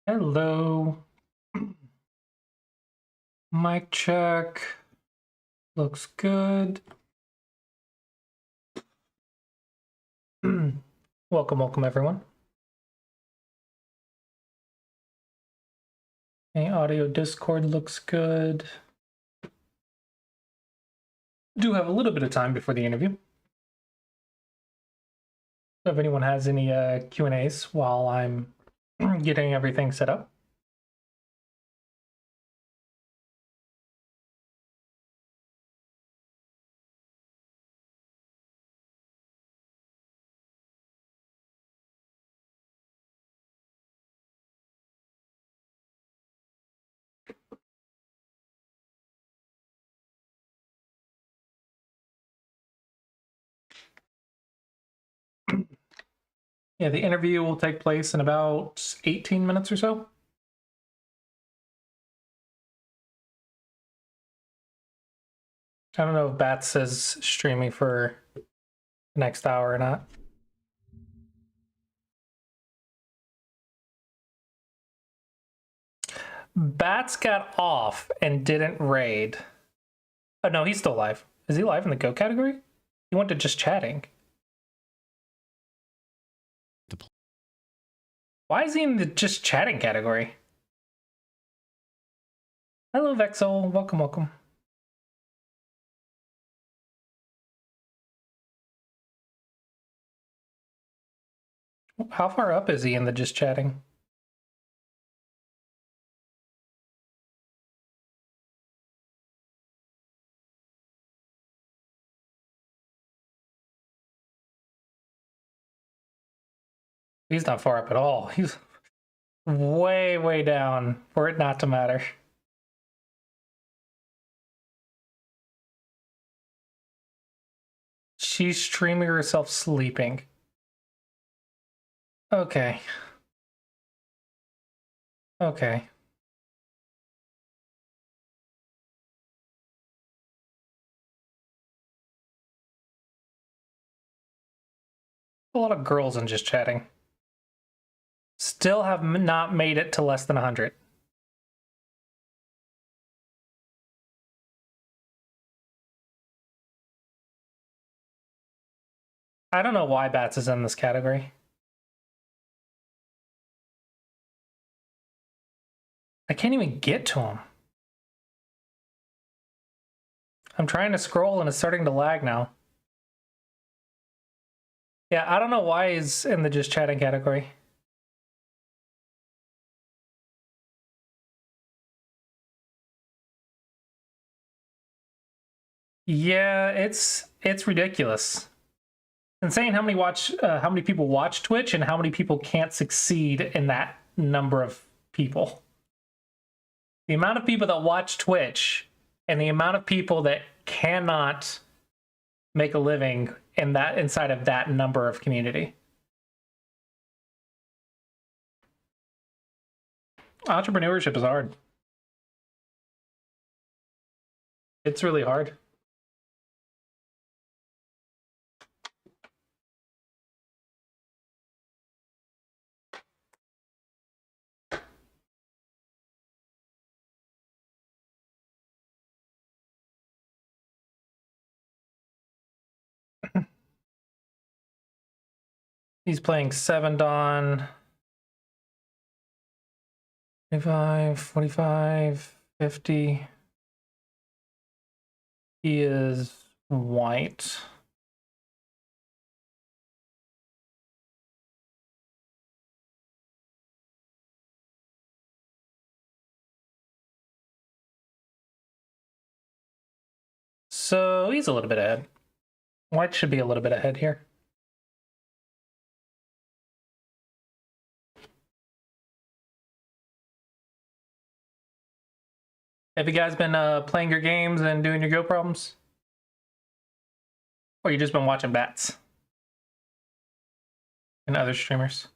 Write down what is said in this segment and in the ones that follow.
Hello. Mic check. Looks good. welcome everyone. Okay, audio Discord looks good. Do have a little bit of time before the interview. So if anyone has any Q&As while I'm getting everything set up. Yeah, the interview will take place in about 18 minutes or so. I don't know if Bats says streaming for the next hour or not. Bats got off and didn't raid. Oh no, he's still live. Is he live in the Go category? He went to just chatting. Why is he in the just chatting category? Hello, Vexel. Welcome. How far up is he in the just chatting? He's not far up at all. He's way down for it not to matter. She's streaming herself sleeping. Okay. A lot of girls in just chatting. Still have not made it to less than 100. I don't know why Bats is in this category. I can't even get to him. I'm trying to scroll and it's starting to lag now. Yeah, I don't know why he's in the just chatting category. Yeah, it's ridiculous. Insane how many people watch Twitch and how many people can't succeed in that number of people. The amount of people that watch Twitch and the amount of people that cannot make a living in that inside of that number of community. Entrepreneurship is hard. It's really hard. He's playing 7 Dawn, 25, 45, 50. He is white. So he's a little bit ahead. White should be a little bit ahead here. Have you guys been playing your games and doing your Go problems? Or you just been watching Bats and other streamers?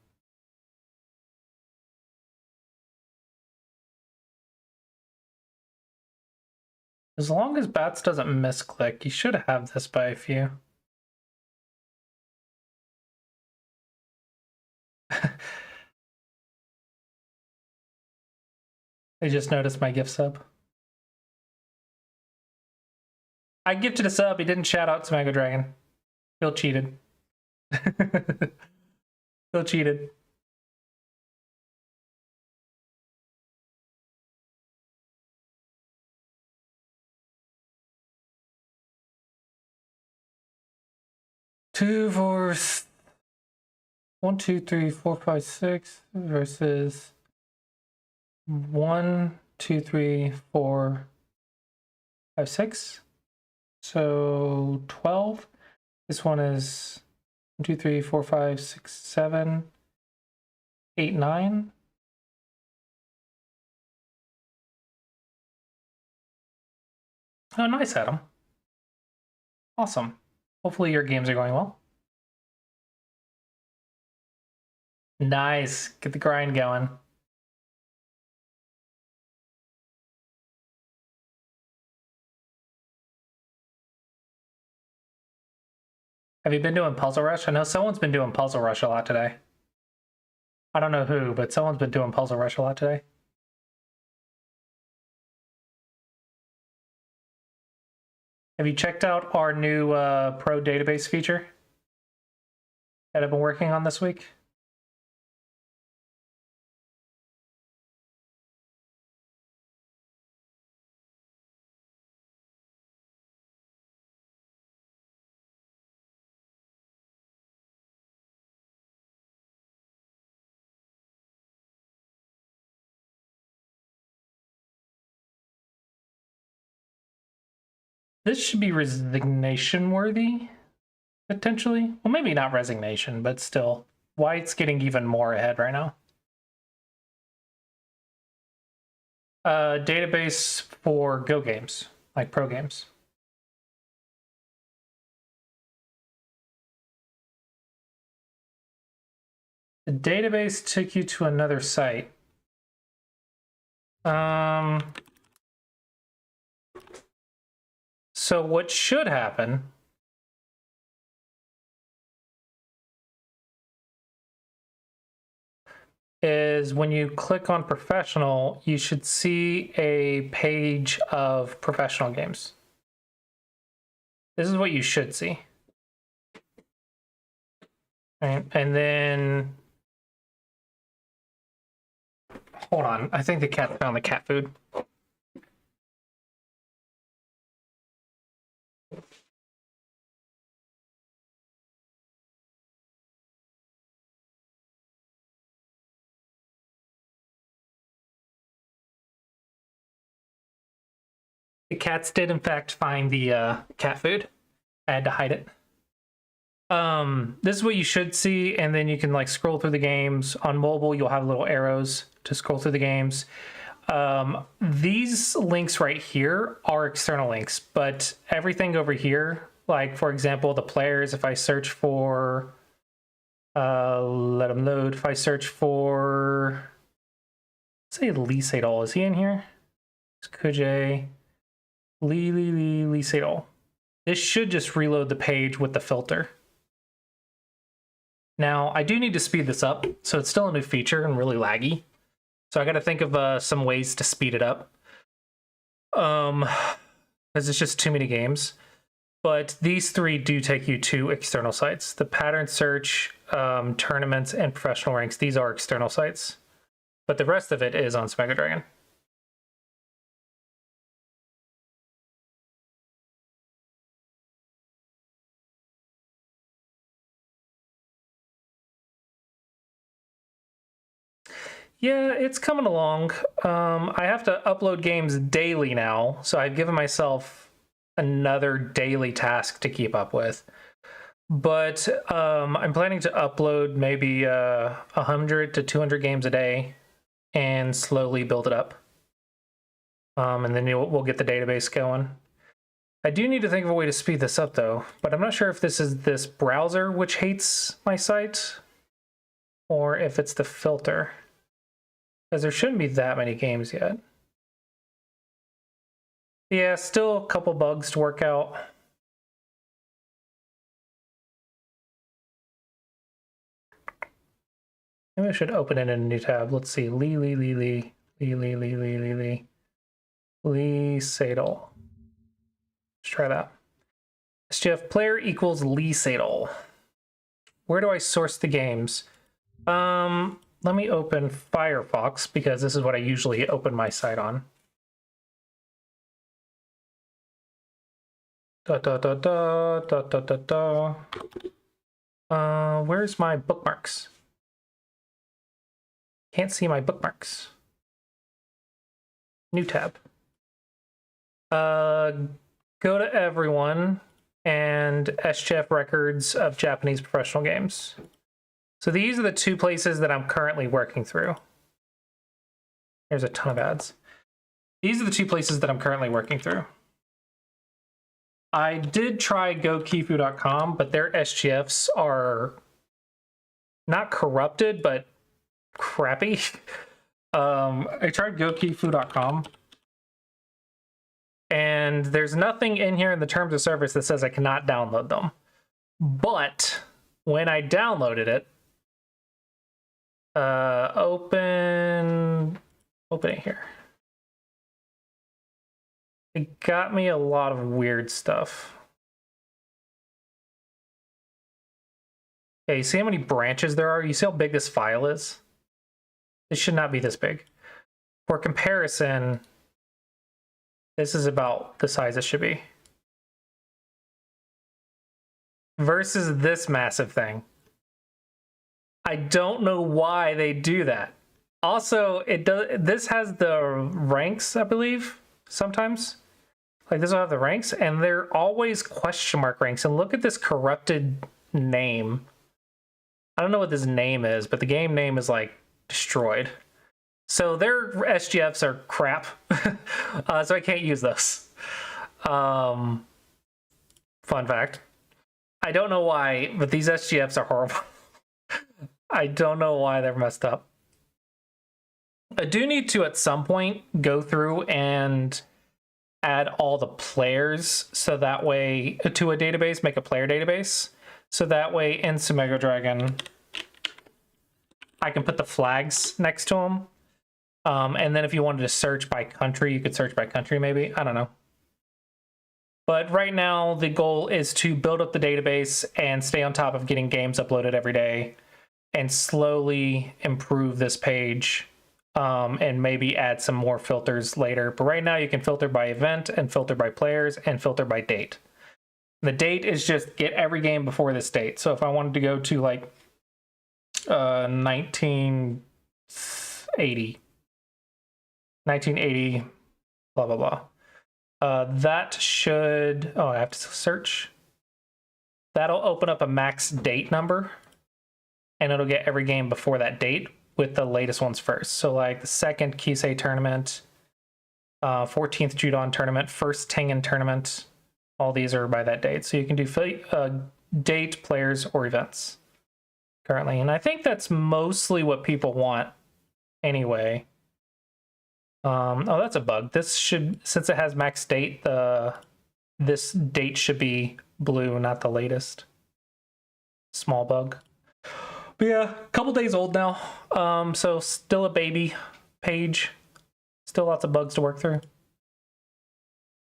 As long as Bats doesn't misclick, you should have this by a few. I just noticed my gift sub. I gifted a sub. He didn't shout out to Mega Dragon. Feel cheated. Feel cheated. One, two, three, four, five, six versus 1, 2, 3, 4, 5, 6. So 12. This one is 1, 2, 3, 4, 5, 6, 7, 8, 9. Oh, nice, Adam. Awesome. Hopefully your games are going well. Nice. Get the grind going. Have you been doing Puzzle Rush? I know someone's been doing Puzzle Rush a lot today. I don't know who, but someone's been doing Puzzle Rush a lot today. Have you checked out our new Pro database feature that I've been working on this week? This should be resignation worthy, potentially. Well, maybe not resignation, but still. White's getting even more ahead right now. Database for Go games, like pro games. The database took you to another site. So what should happen is when you click on professional, you should see a page of professional games. This is what you should see. Right? And then, hold on, I think the cat found the cat food. The cats did in fact find the cat food. I had to hide it. This is what you should see, and then you can like scroll through the games. On mobile, you'll have little arrows to scroll through the games. These links right here are external links, but everything over here, like for example, the players, if I search for, let them load. If I search for, let's say Lee Sedol, is he in here? It's Kujay, Lee Sedol. This should just reload the page with the filter. Now, I do need to speed this up, so it's still a new feature and really laggy. So I got to think of some ways to speed it up. Because it's just too many games. But these three do take you to external sites. The pattern search, tournaments, and professional ranks, these are external sites. But the rest of it is on Mega Dragon. Yeah, it's coming along. I have to upload games daily now, so I've given myself another daily task to keep up with. But I'm planning to upload maybe 100 to 200 games a day and slowly build it up. And then we'll get the database going. I do need to think of a way to speed this up, though. But I'm not sure if this is this browser which hates my site or if it's the filter. Because there shouldn't be that many games yet. Yeah, still a couple bugs to work out. Maybe I should open it in a new tab. Let's see. Lee. Lee Sadel. Let's try that. SGF player equals Lee Sadel. Where do I source the games? Let me open Firefox because this is what I usually open my site on. Where's my bookmarks? Can't see my bookmarks. New tab. Go to everyone and SGF records of Japanese professional games. So these are the two places that I'm currently working through. There's a ton of ads. These are the two places that I'm currently working through. I did try gokifu.com, but their SGFs are not corrupted, but crappy. I tried gokifu.com, and there's nothing in here in the terms of service that says I cannot download them. But when I downloaded it, open it here. It got me a lot of weird stuff. Okay, you see how many branches there are? You see how big this file is? It should not be this big. For comparison, this is about the size it should be. Versus this massive thing. I don't know why they do that. Also, this has the ranks, I believe, sometimes. Like this will have the ranks, and they're always question mark ranks. And look at this corrupted name. I don't know what this name is, but the game name is like destroyed. So their SGFs are crap. So I can't use those. Fun fact. I don't know why, but these SGFs are horrible. I don't know why they're messed up. I do need to, at some point, go through and add all the players so that way to a database, make a player database. So that way in Sumego Dragon, I can put the flags next to them. And then if you wanted to search by country, you could search by country maybe. I don't know. But right now, the goal is to build up the database and stay on top of getting games uploaded every day and slowly improve this page and maybe add some more filters later. But right now you can filter by event and filter by players and filter by date. The date is just get every game before this date. So if I wanted to go to like 1980, blah, blah, blah. That should, oh, I have to search. That'll open up a max date number. And it'll get every game before that date with the latest ones first. So like the second Kisei tournament, 14th Judon tournament, first Tengen tournament, all these are by that date. So you can do date, players, or events currently. And I think that's mostly what people want anyway. Oh, that's a bug. This should, since it has max date, this date should be blue, not the latest. Small bug. But yeah, a couple days old now, so still a baby page. Still lots of bugs to work through.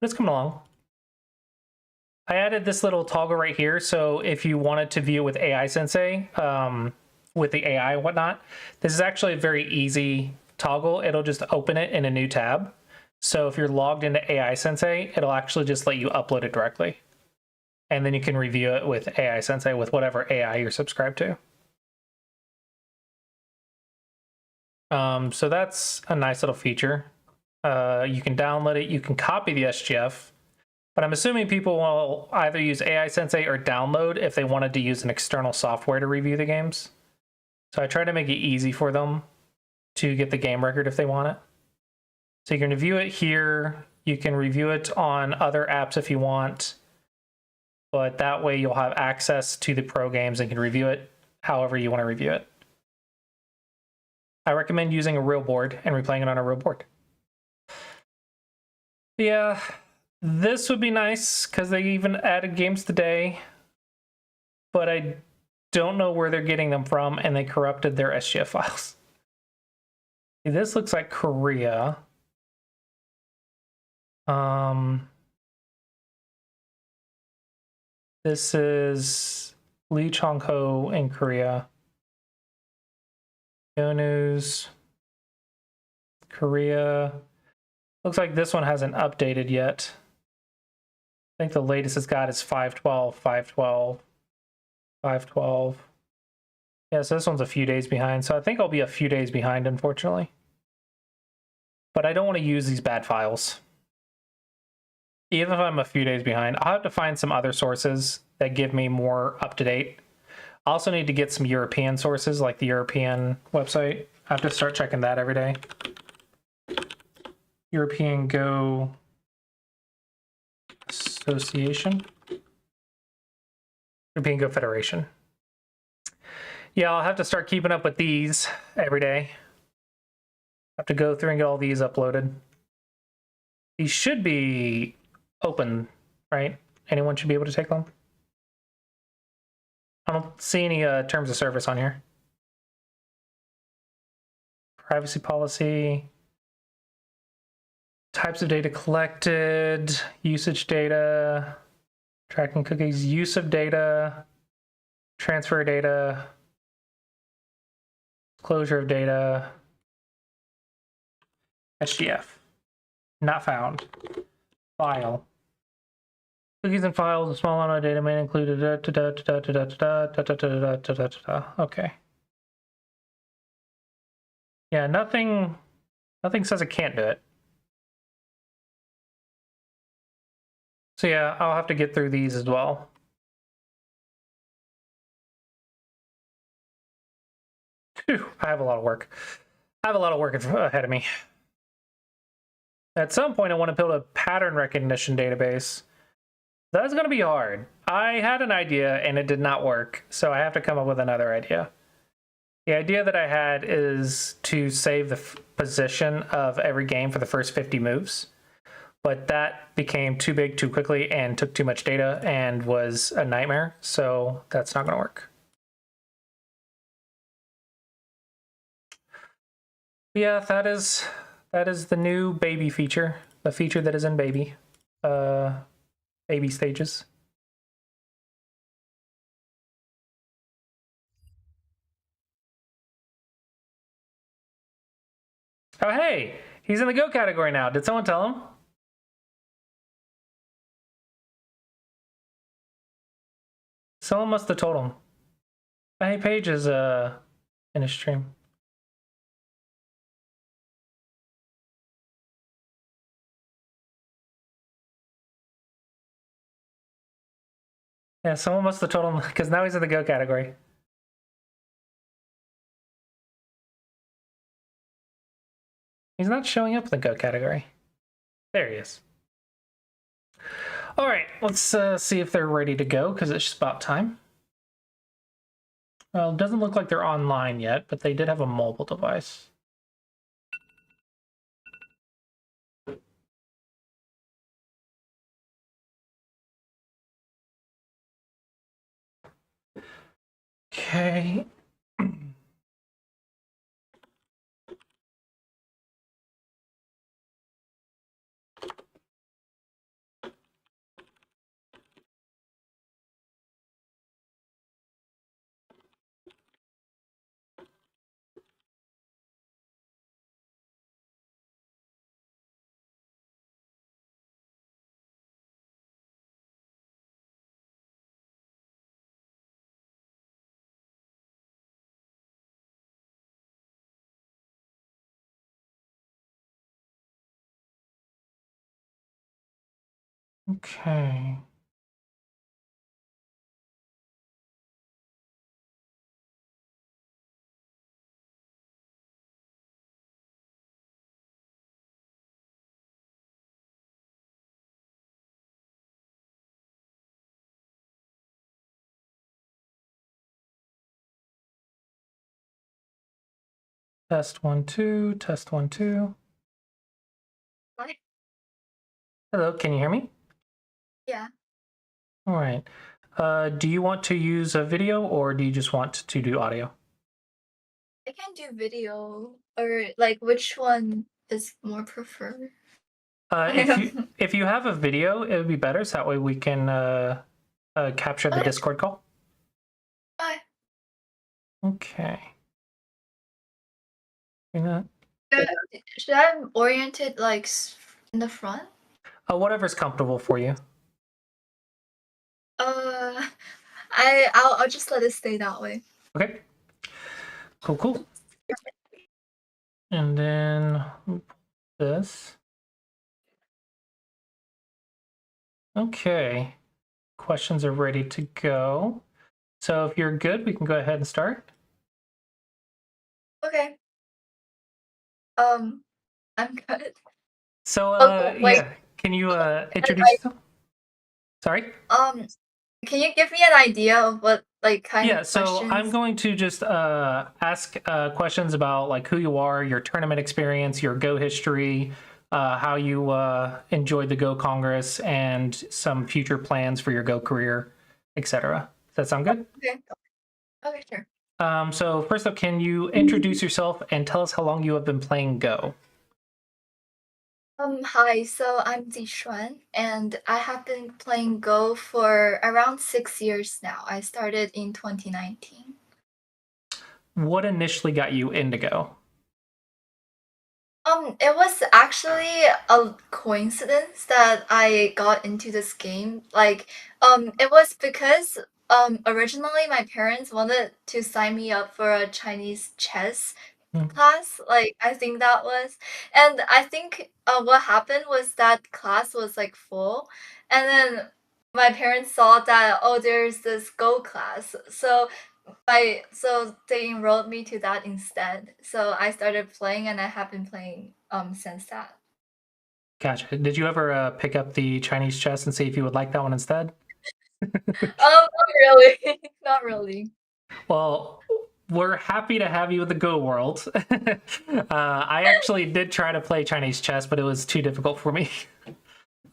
But it's coming along. I added this little toggle right here, so if you wanted to view with AI Sensei, with the AI and whatnot, this is actually a very easy toggle. It'll just open it in a new tab. So if you're logged into AI Sensei, it'll actually just let you upload it directly. And then you can review it with AI Sensei with whatever AI you're subscribed to. So that's a nice little feature. You can download it, you can copy the SGF, but I'm assuming people will either use AI Sensei or download if they wanted to use an external software to review the games. So I try to make it easy for them to get the game record if they want it. So you can review it here, you can review it on other apps if you want, but that way you'll have access to the pro games and can review it however you want to review it. I recommend using a real board and replaying it on a real board. Yeah, this would be nice because they even added games today, but I don't know where they're getting them from, and they corrupted their SGF files. This looks like Korea. This is Lee Chong-ho in Korea. Go News, Korea. Looks like this one hasn't updated yet. I think the latest it's got is 512, 512, 512. Yeah, so this one's a few days behind. So I think I'll be a few days behind, unfortunately. But I don't want to use these bad files. Even if I'm a few days behind, I'll have to find some other sources that give me more up-to-date. I also need to get some European sources, like the European website. I have to start checking that every day. European Go Association. European Go Federation. Yeah, I'll have to start keeping up with these every day. Have to go through and get all these uploaded. These should be open, right? Anyone should be able to take them. I don't see any terms of service on here. Privacy policy. Types of data collected, usage data, tracking cookies, use of data, transfer data, closure of data, HDF, not found, file. Cookies and files, a small amount of data may include okay. Yeah, nothing says it can't do it. So yeah, I'll have to get through these as well. Whew, I have a lot of work. I have a lot of work ahead of me. At some point, I want to build a pattern recognition database. That's going to be hard. I had an idea and it did not work, so I have to come up with another idea. The idea that I had is to save the position of every game for the first 50 moves. But that became too big too quickly and took too much data and was a nightmare, so that's not going to work. Yeah, that is the new baby feature, the feature that is in baby stages. Oh hey, he's in the Go category now. Did someone tell him? Someone must have told him. Hey, Paige is in a stream. Yeah, someone must have told him because now he's in the Go category. He's not showing up in the Go category. There he is. All right, let's see if they're ready to go because it's just about time. Well, it doesn't look like they're online yet, but they did have a mobile device. Okay. Okay. Test 1, 2, test 1, 2. Hi. Hello, can you hear me? Yeah. All right. Do you want to use a video or do you just want to do audio? I can do video or like which one is more preferred? I If don't you know. if you have a video, it would be better. So that way we can capture the Okay, Discord call. bye. Okay. You know, Should I orient it like in the front? whatever's comfortable for you. Uh, I'll just let it stay that way. Okay. Cool, cool. And then this. Okay. Questions are ready to go. So if you're good, we can go ahead and start. Okay. I'm good. So Oh, wait. yeah, can you introduce I, yourself? Sorry? um, can you give me an idea of what like kind Yeah, of so I'm questions? going to just ask questions about like who you are, your tournament experience, your Go history, how you enjoyed the Go Congress, and some future plans for your Go career, etc. Does that sound good? Okay. Okay, sure. So first up, can you introduce yourself and tell us how long you have been playing Go? Hi, so I'm Zixuan, and I have been playing Go for around 6 years now. I started in 2019. What initially got you into Go? It was actually a coincidence that I got into this game. Like, it was because originally my parents wanted to sign me up for a Chinese chess Hmm. class. Like, I think that was, and I think what happened was that class was like full, and then my parents saw that oh, there's this Go class, so they enrolled me to that instead. So I started playing and I have been playing since that. Gotcha. Did you ever pick up the Chinese chess and see if you would like that one instead? Not really. Not really. Well, we're happy to have you in the Go world. I actually did try to play Chinese chess, but it was too difficult for me.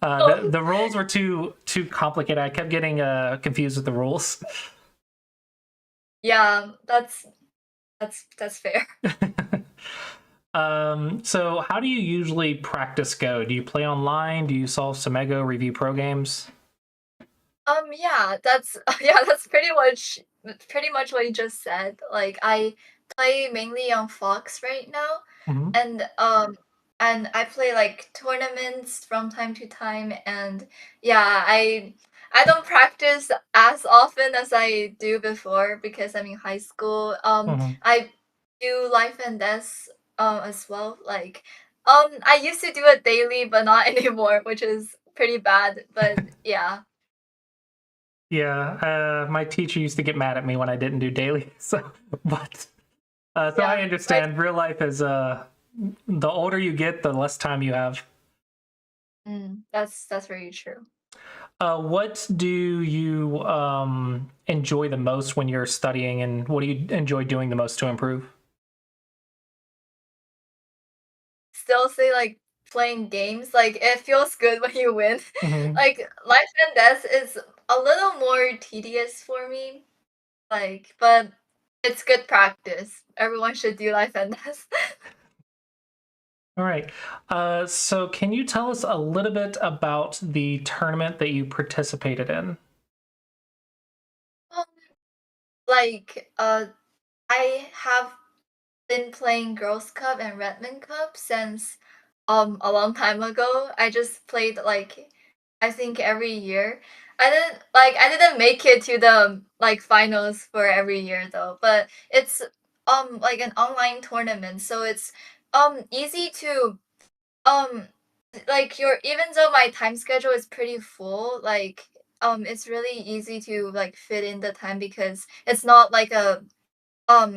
The rules were too complicated. I kept getting confused with the rules. Yeah, that's fair. So how do you usually practice Go? Do you play online? Do you solve some Ego, review pro games? Yeah, that's yeah, that's pretty much what you just said. Like I play mainly on Fox right now, Mhm. and I play like tournaments from time to time, and yeah, I don't practice as often as I do before because I'm in high school. Mhm. I do life and death as well. Like I used to do it daily, but not anymore, which is pretty bad. But yeah. Yeah, my teacher used to get mad at me when I didn't do daily. So, but so I Yeah, like understand. Real life is the older you get, the less time you have. that's very true. What do you enjoy the most when you're studying, and what do you enjoy doing the most to improve? Still say like playing games, like it feels good when you win. Hmm. Like Life and Death is a little more tedious for me. Like, but it's good practice. Everyone should do Life and Death. All right. So, can you tell us a little bit about the tournament that you participated in? Um, like I have been playing Girls Cup and Redmond Cup since a long time ago. I just played like I think every year. I didn't make it to the like finals for every year though, but it's like an online tournament, so it's easy to um like your even though my time schedule is pretty full, like it's really easy to like fit in the time because it's not like a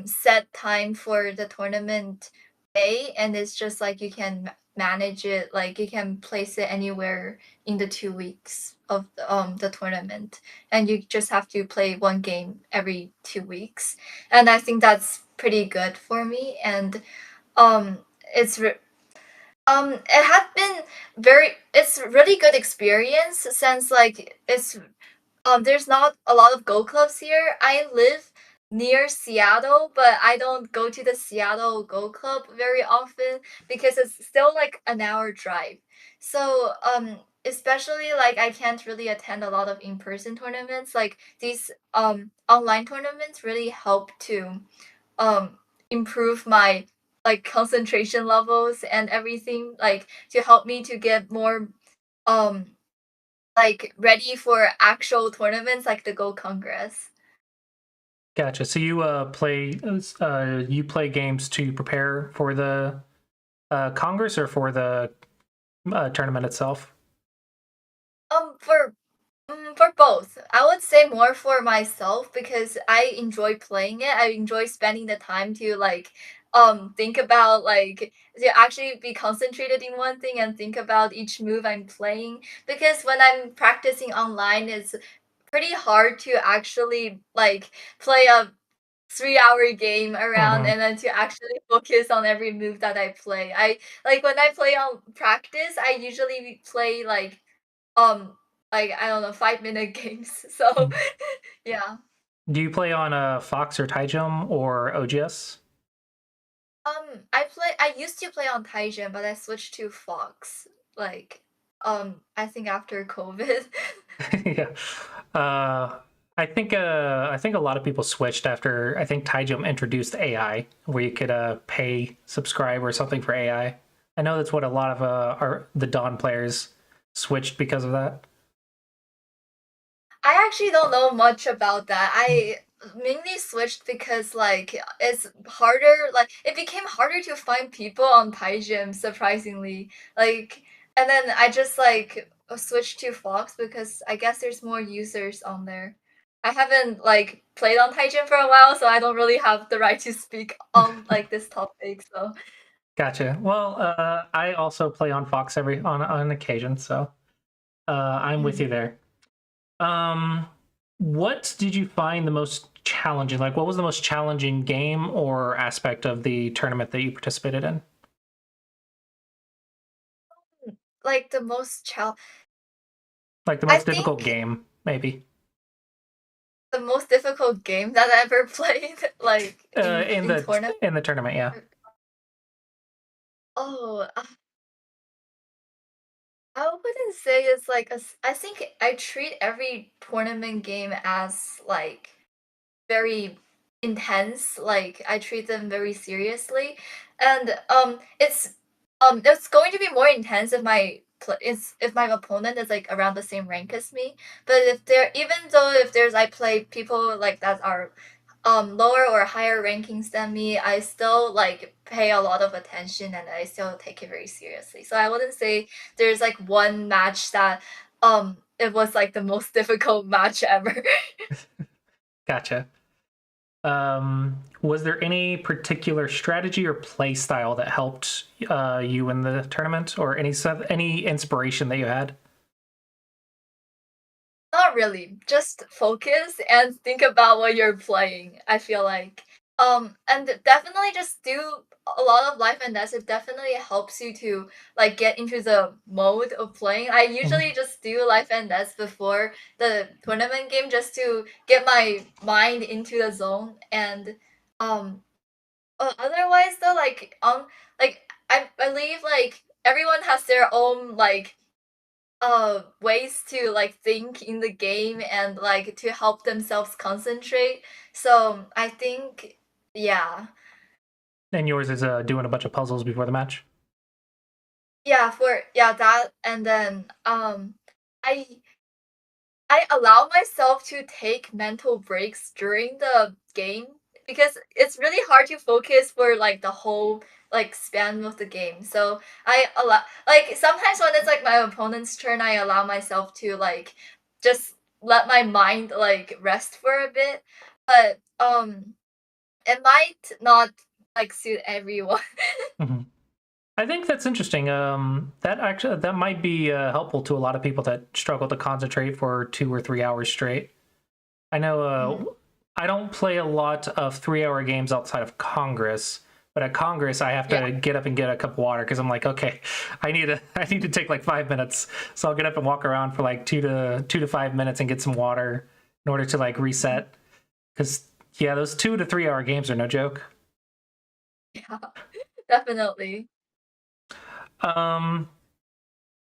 set time for the tournament day, and it's just like you can manage it, like you can place it anywhere in the 2 weeks of the tournament, and you just have to play one game every 2 weeks, and I think that's pretty good for me. And um it's it had been very it's really good experience since like it's there's not a lot of go clubs here. I live near Seattle, but I don't go to the Seattle Go Club very often because it's still like an hour drive. So, especially like I can't really attend a lot of in-person tournaments. Like these online tournaments really help to um improve my like concentration levels and everything, like to help me to get more um like ready for actual tournaments like the Go Congress. Gotcha. So you play games to prepare for the Congress or for the tournament itself? For for both. I would say more for myself because I enjoy playing it. I enjoy spending the time to like think about like to actually be concentrated in one thing and think about each move I'm playing, because when I'm practicing online it's pretty hard to actually like play a 3-hour game around Hmm. and then to actually focus on every move that I play. I like when I play on practice, I usually play um, like, I don't know, 5-minute games. So, yeah. Do you play on Fox or Taijum or OGS? I used to play on Taijin, but I switched to Fox, like, I think after COVID. Yeah. Uh, I think a lot of people switched after I think Taijum introduced AI, where you could pay subscribe or something for AI. I know that's what a lot of the Dawn players switched because of that. I actually don't know much about that. I mainly switched because like it's harder, like it became harder to find people on Taijin, surprisingly. Like, and then I just like switched to Fox because I guess there's more users on there. I haven't like played on Taijin for a while, so I don't really have the right to speak on like this topic. So Gotcha. Well, I also play on Fox every on occasion, so I'm with you mhm. there. Um, what did you find the most challenging? Like, what was the most challenging game or aspect of the tournament that you participated in? Like the most chal Like the I most difficult think game, maybe the most difficult game that I ever played, like in in the tournament. tournament. Yeah. Oh, I wouldn't say it's like I think I treat every tournament game as like very intense. Like I treat them very seriously, and it's going to be more intense if if my opponent is like around the same rank as me. But if there, even though if there's I play people like that are lower or higher rankings than me, I still like pay a lot of attention and I still take it very seriously. So I wouldn't say there's like one match that it was like the most difficult match ever. Gotcha. Was there any particular strategy or play style that helped you in the tournament, or any inspiration that you had? Not really. Just focus and think about what you're playing, I feel like. And definitely just do a lot of life and death. It definitely helps you to like get into the mode of playing. I Mhm. usually just do life and death before the tournament game just to get my mind into the zone. And um otherwise though, like I believe like everyone has their own like ways to like think in the game and like to help themselves concentrate. So I think yeah. And yours is doing a bunch of puzzles before the match. Yeah, for yeah, that and then I I allow myself to take mental breaks during the game because it's really hard to focus for like the whole like span of the game. So I allow like sometimes when it's like my opponent's turn, I allow myself to like just let my mind like rest for a bit. But it might not like suit everyone. Mhm. I think that's interesting. That might be helpful to a lot of people that struggle to concentrate for 2 or 3 hours straight. I know Mhm. I don't play a lot of 3 hour games outside of Congress, but at Congress I have Yeah. to get up and get a cup of water because I'm like, okay, I need to take like 5 minutes, so I'll get up and walk around for like 2 to 5 minutes and get some water in order to like Mhm. reset. Because Yeah, those 2 to 3 hour games are no joke. Yeah, definitely. Um,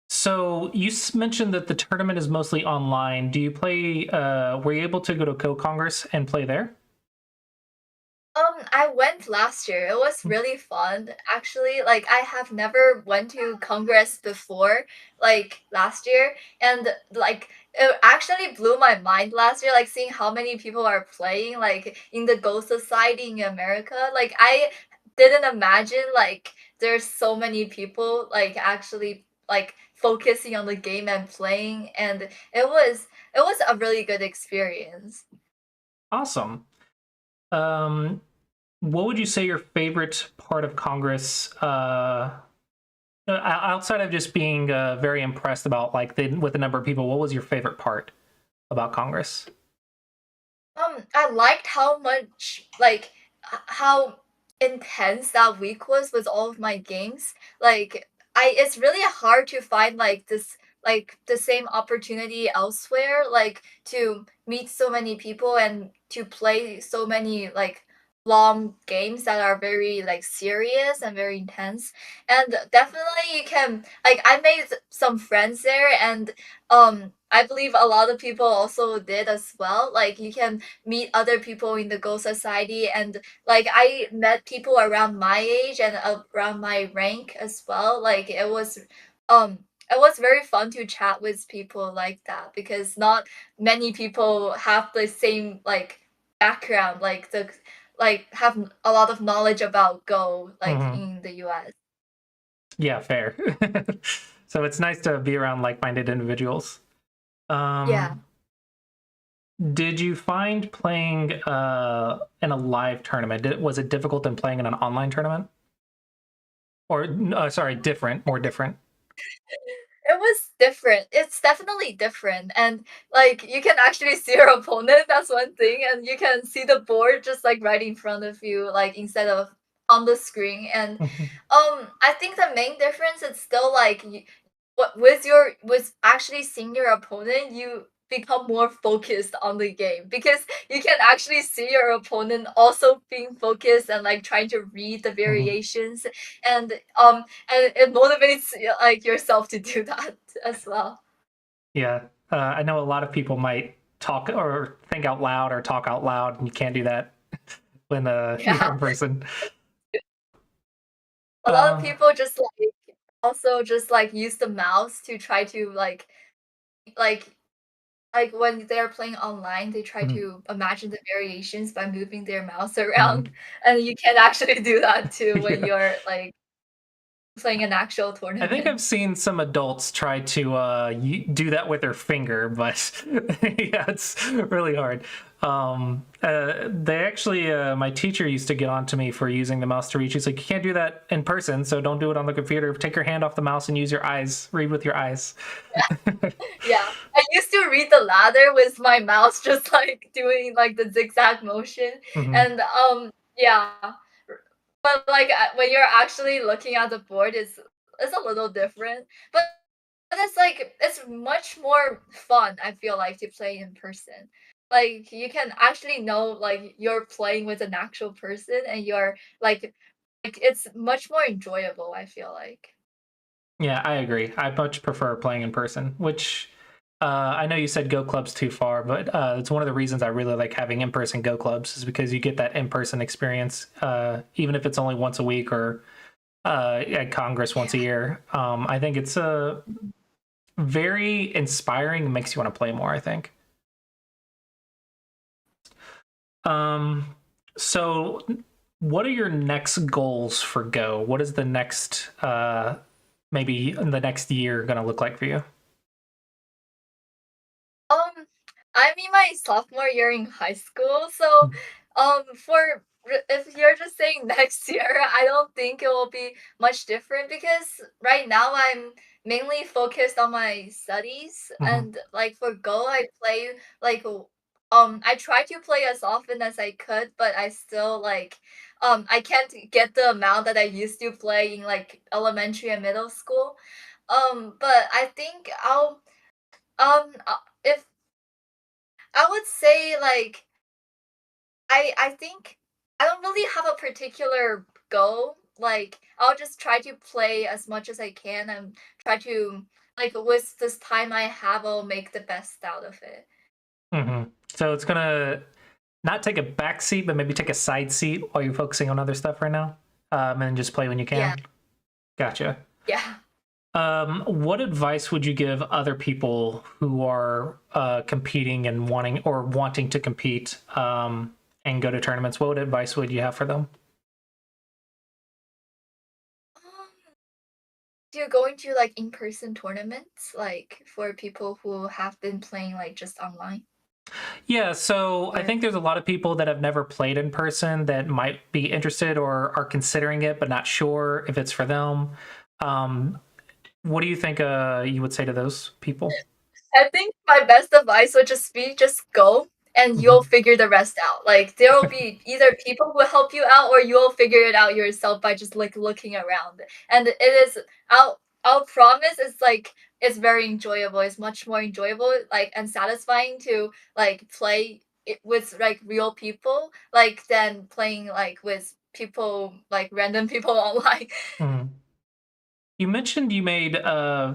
so you mentioned that the tournament is mostly online. Do you play? Were you able to go to Go Congress and play there? I went last year. It was really fun, actually. Like, I have never went to Congress before, like last year, and like it actually blew my mind last year. Like seeing how many people are playing, like in the Go Society in America. Like I didn't imagine like there's so many people like actually like focusing on the game and playing, and it was a really good experience. Awesome. Um, what would you say your favorite part of Congress? Outside of just being very impressed about like with the number of people, what was your favorite part about Congress? I liked how much like how intense that week was with all of my games. Like it's really hard to find like this like the same opportunity elsewhere, like to meet so many people and to play so many like long games that are very like serious and very intense. And definitely you can like I made some friends there, and I believe a lot of people also did as well. Like you can meet other people in the Go Society, and like I met people around my age and around my rank as well. Like it was very fun to chat with people like that because not many people have the same like background, like the like have a lot of knowledge about Go like Hmm. in the US. Yeah, fair. So it's nice to be around like-minded individuals. Yeah. Um, did you find playing in a live tournament? Was it difficult than playing in an online tournament? Or sorry, different, more different. It was different. It's definitely different. And like you can actually see your opponent, that's one thing. And you can see the board just like right in front of you, like instead of on the screen. And I think the main difference is still like what with actually seeing your opponent, you become more focused on the game because you can actually see your opponent also being focused and like trying to read the Mhm. variations, and and it motivates like yourself to do that as well. Yeah, I know a lot of people might talk or think out loud or talk out loud, and you can't do that when you're Yeah, in person. a lot of Uh, people just like also just like use the mouse to try to like like when they're playing online, they try mhm, to imagine the variations by moving their mouse mhm. around, and you can actually do that too when Yeah. you're like playing an actual I think I've tournament. seen some adults try to do that with their finger, but yeah, it's really hard. They actually, my teacher used to get on to me for using the mouse to reach. He's like, you can't do that in person, so don't do it on the computer. Take your hand off the mouse and use your eyes. Read with your eyes. Yeah, I used to read the ladder with my mouse just like doing like the zigzag motion, Hmm. and yeah, but like when you're actually looking at the board, it's a little different. But it's like it's much more fun. I feel like to play in person. Like you can actually know like you're playing with an actual person, and you're like it's much more enjoyable. I feel like. Yeah, I agree. I much prefer playing in person, which I know you said Go Club's too far, but it's one of the reasons I really like having in person Go Clubs is because you get that in person experience, even if it's only once a week or at Congress once a Yeah. year. I think it's very inspiring, makes you want to play more, I think. Um, so, what are your next goals for Go? What is the next, maybe in the next year, going to look like for you? Um, I'm in my sophomore year in high school, so for if you're just saying next year, I don't think it will be much different because right now I'm mainly focused on my studies, Hmm. and like for Go, I play like I try to play as often as I could, but I still like I can't get the amount that I used to play in like elementary and middle school. But I think if I would say like I think I don't really have a particular goal. Like I'll just try to play as much as I can and try to like with this time I have, I'll make the best out of it. So it's gonna not take a back seat, but maybe take a side seat while you're focusing on other stuff right now, and just play when you Yeah, can. Gotcha. yeah. What advice would you give other people who are competing and wanting to compete and go to tournaments? What advice would you have for them? Um, do you go into like in-person tournaments, like for people who have been playing like just online? Yeah, so I Or think there's a lot of people that have never played in person that might be interested or are considering it, but not sure if it's for them. Um, what do you think you would say to those people? I think my best advice would just be just go and you'll Mhm. figure the rest out. Like there will be either people who will help you out or you'll figure it out yourself by just like looking around. And it is I'll promise it's like it's very enjoyable. It's much more enjoyable like and satisfying to like play it with like real people like than playing like with people like random people online. Mhm. You mentioned you made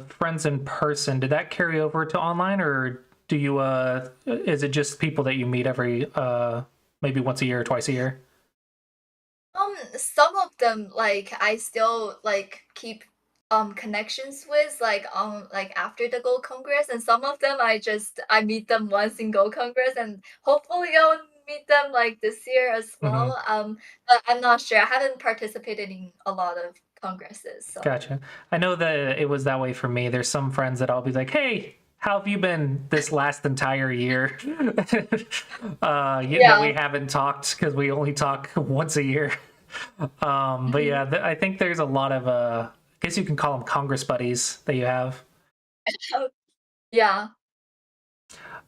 friends in person. Did that carry over to online, or do you? Is it just people that you meet every maybe once a year or twice a year? Some of them like I still like keep connections with like after the Gold Congress, and some of them I meet them once in Gold Congress, and hopefully I'll meet them like this year as Hmm. well. But I'm not sure. I haven't participated in a lot of congresses, so Gotcha. I know that it was that way for me. There's some friends that I'll be like, "Hey, how have you been this last entire year?" That we yeah. haven't talked because we only talk once a year. But Mhm. yeah, I think there's a lot of I guess you can call them Congress buddies that you have. Yeah.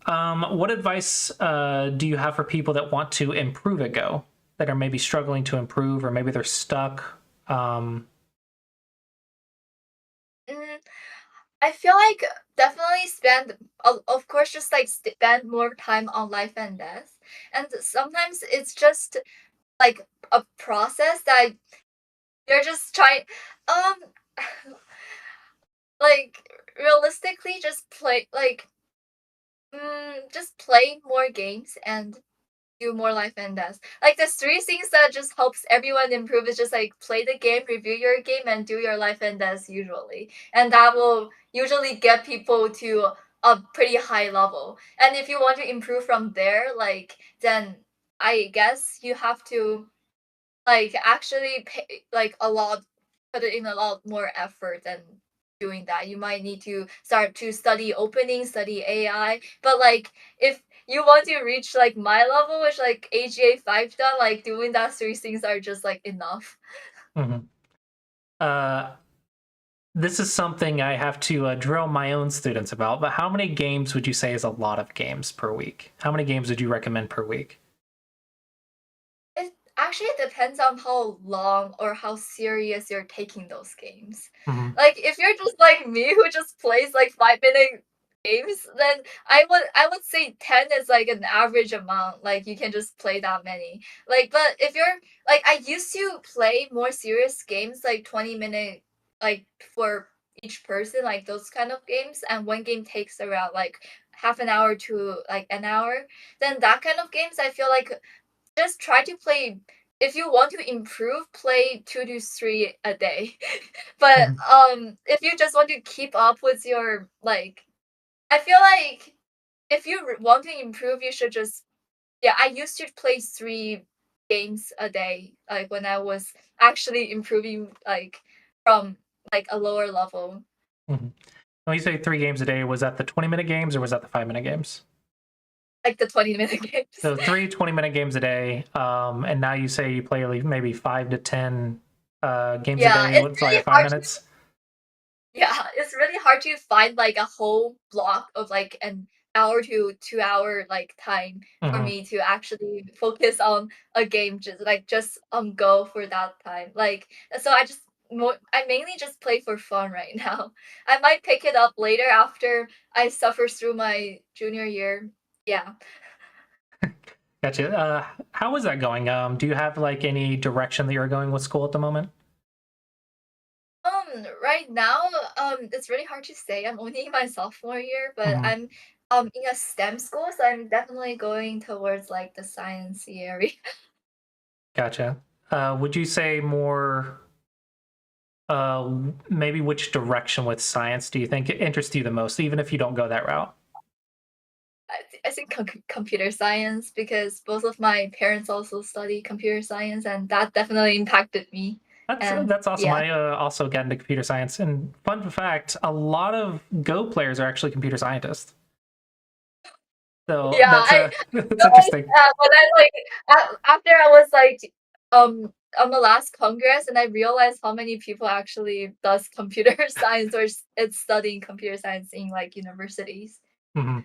What advice do you have for people that want to improve at Go, that are maybe struggling to improve, or maybe they're stuck? Um, Mm, I feel like definitely spend of course just like spend more time on life and death. And sometimes it's just like a process that you're just trying um like realistically just play like just play more games and do more life and death. Like there's three things that just helps everyone improve is just like play the game, review your game, and do your life and death usually. And that will usually get people to a pretty high level. And if you want to improve from there, like then I guess you have to like actually pay like a lot put it in a lot more effort than doing that. You might need to start to study opening, study AI. But like if you want to reach like my level, which like AGA 5 done, like doing that three things are just like enough. mhm. uh, this is something I have to drill my own students about, but how many games would you say is a lot of games per week? How many games would you recommend per week? It actually depends on how long or how serious you're taking those games. Hmm. Like if you're just like me who just plays like 5 minute games, then I would say 10 is like an average amount. Like you can just play that many. Like but if you're like I used to play more serious games like 20-minute like for each person, like those kind of games, and one game takes around like half an hour to like an hour. Then that kind of games I feel like just try to play if you want to improve, play 2 to 3 a day. But, Hmm. if you just want to keep up with your like I feel like if you want to improve, you should just yeah, I used to play 3 games a day, like, when I was actually improving, like, from, like, a lower level, Hmm. When you say 3 games a day, was that the 20-minute games or was that the 5-minute games? like the 20-minute games. So three 20-minute games a day, and now you say you play like maybe 5 to 10 games a Yeah, day. it's What's really like five hard to minutes? yeah, it's really hard to find like a whole block of like an hour to 2 hour like time for Hmm. me to actually focus on a game just go for that time. Like so I mainly just play for fun right now. I might pick it up later after I suffer through my junior year. Yeah. Gotcha. How is that going? Do you have like any direction that you're going with school at the moment? Right now, it's really hard to say. I'm only in my sophomore year, but Hmm. I'm in a STEM school, so I'm definitely going towards like the sciencey area. Gotcha. Would you say more, maybe which direction with science do you think interests you the most, even if you don't go that route? I think computer science because both of my parents also study computer science, and that definitely impacted me. And That's awesome. yeah, I also got into computer science, and fun fact: a lot of Go players are actually computer scientists. So yeah, I that's noticed interesting. that, but then like after I was like on the last congress, and I realized how many people actually does computer science or it's studying computer science in like universities. Hmm.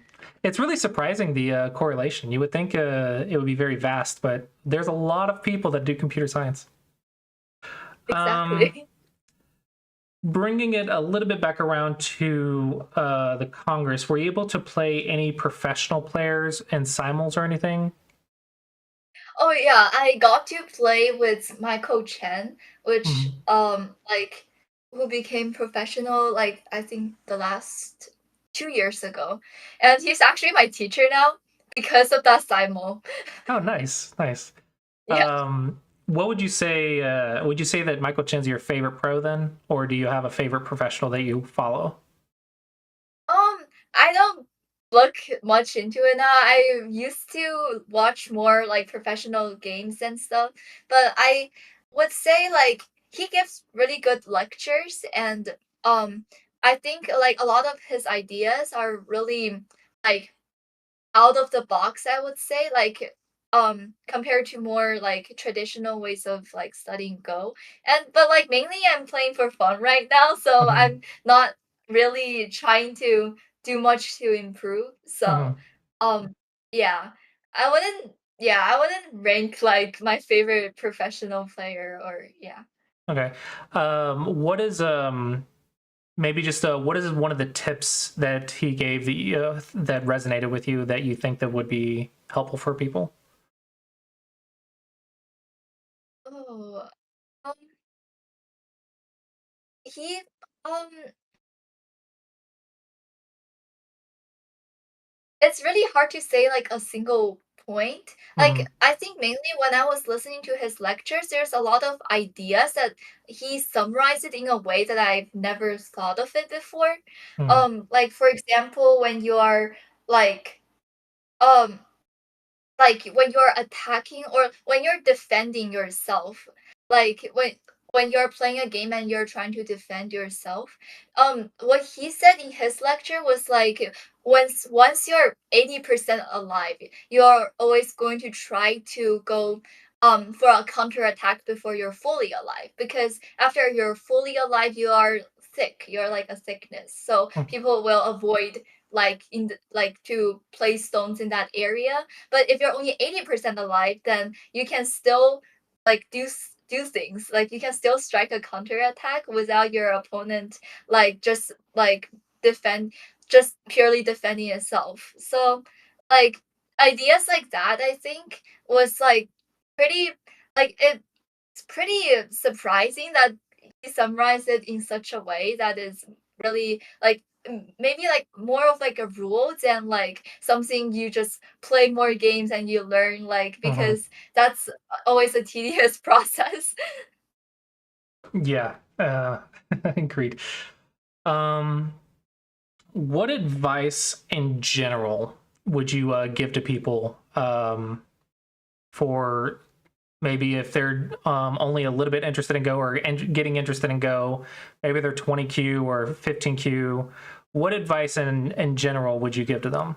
It's really surprising the correlation. You would think it would be very vast, but there's a lot of people that do computer science. Um, Exactly. Bringing it a little bit back around to the Congress, were you able to play any professional players in simuls or anything? Oh yeah, I got to play with Michael Chen, which Mhm. like who became professional like I think the last 2 years ago. And he's actually my teacher now because of that Simo. Oh, nice, nice. Yeah. What would you say? Would you say that Michael Chen's your favorite pro then, or do you have a favorite professional that you follow? I don't look much into it now. I used to watch more like professional games and stuff, but I would say like he gives really good lectures and um I think like a lot of his ideas are really like out of the box, I would say, like, compared to more, like, traditional ways of, like, studying Go, and but, like, mainly I'm playing for fun right now, so Hmm. I'm not really trying to do much to improve, so, Hmm. um, yeah. I wouldn't rank, like, my favorite professional player or yeah. Okay. What is maybe just what is one of the tips that he gave that resonated with you that you think that would be helpful for people? Oh, um, he, um it's really hard to say like a single point. Hmm. Like I think mainly when I was listening to his lectures, there's a lot of ideas that he summarized it in a way that I've never thought of it before. Hmm. Like for example, when you are like um like when you're attacking or when you're defending yourself, like when you're playing a game and you're trying to defend yourself, what he said in his lecture was like once you're 80% alive, you're always going to try to go for a counter attack before you're fully alive, because after you're fully alive you are sick, you're like a sickness, so people will avoid like like to place stones in that area. But if you're only 80% alive, then you can still like do things. Like you can still strike a counter attack without your opponent like just like defend just purely defending itself. So like ideas like that I think was like pretty like it's pretty surprising that he summarized it in such a way that is really like maybe like more of like a rule than like something you just play more games and you learn like Hmm. because that's always a tedious process. Yeah. Agreed. Um, what advice in general would you give to people for maybe if they're only a little bit interested in Go or getting interested in Go, maybe they're 20Q or 15Q. What advice in general would you give to them?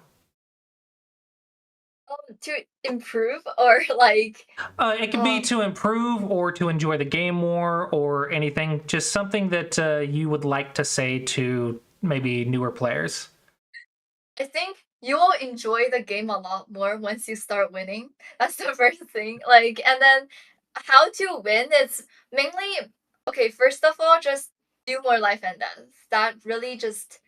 To improve or like It could be um to improve or to enjoy the game more or anything, just something that you would like to say to maybe newer players. I think you will enjoy the game a lot more once you start winning. That's the first thing. Like, and then how to win is mainly okay, first of all, just do more life and death. That really just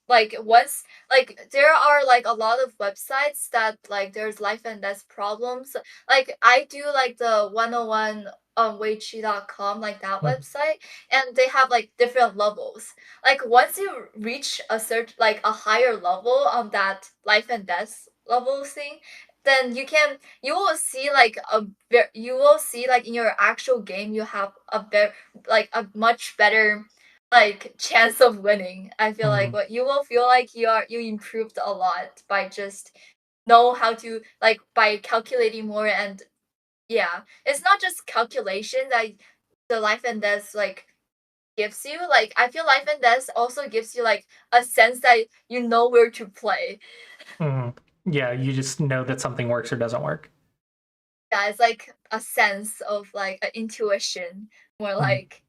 like once like there are like a lot of websites that like there's life and death problems. Like I do like the 101 weiqi.com, like that Mhm. website, and they have like different levels. Like once you reach a certain like a higher level on that life and death level thing, then you will see like you will see like in your actual game you have a better like a much better like chance of winning. I feel like Mhm. what you will feel like you improved a lot by just know how to like by calculating more. And yeah, it's not just calculation that the life and death like gives you. Like I feel life and death also gives you like a sense that you know where to play. Mhm. Yeah, you just know that something works or doesn't work. Yeah, it's like a sense of like an intuition, more Mhm. like.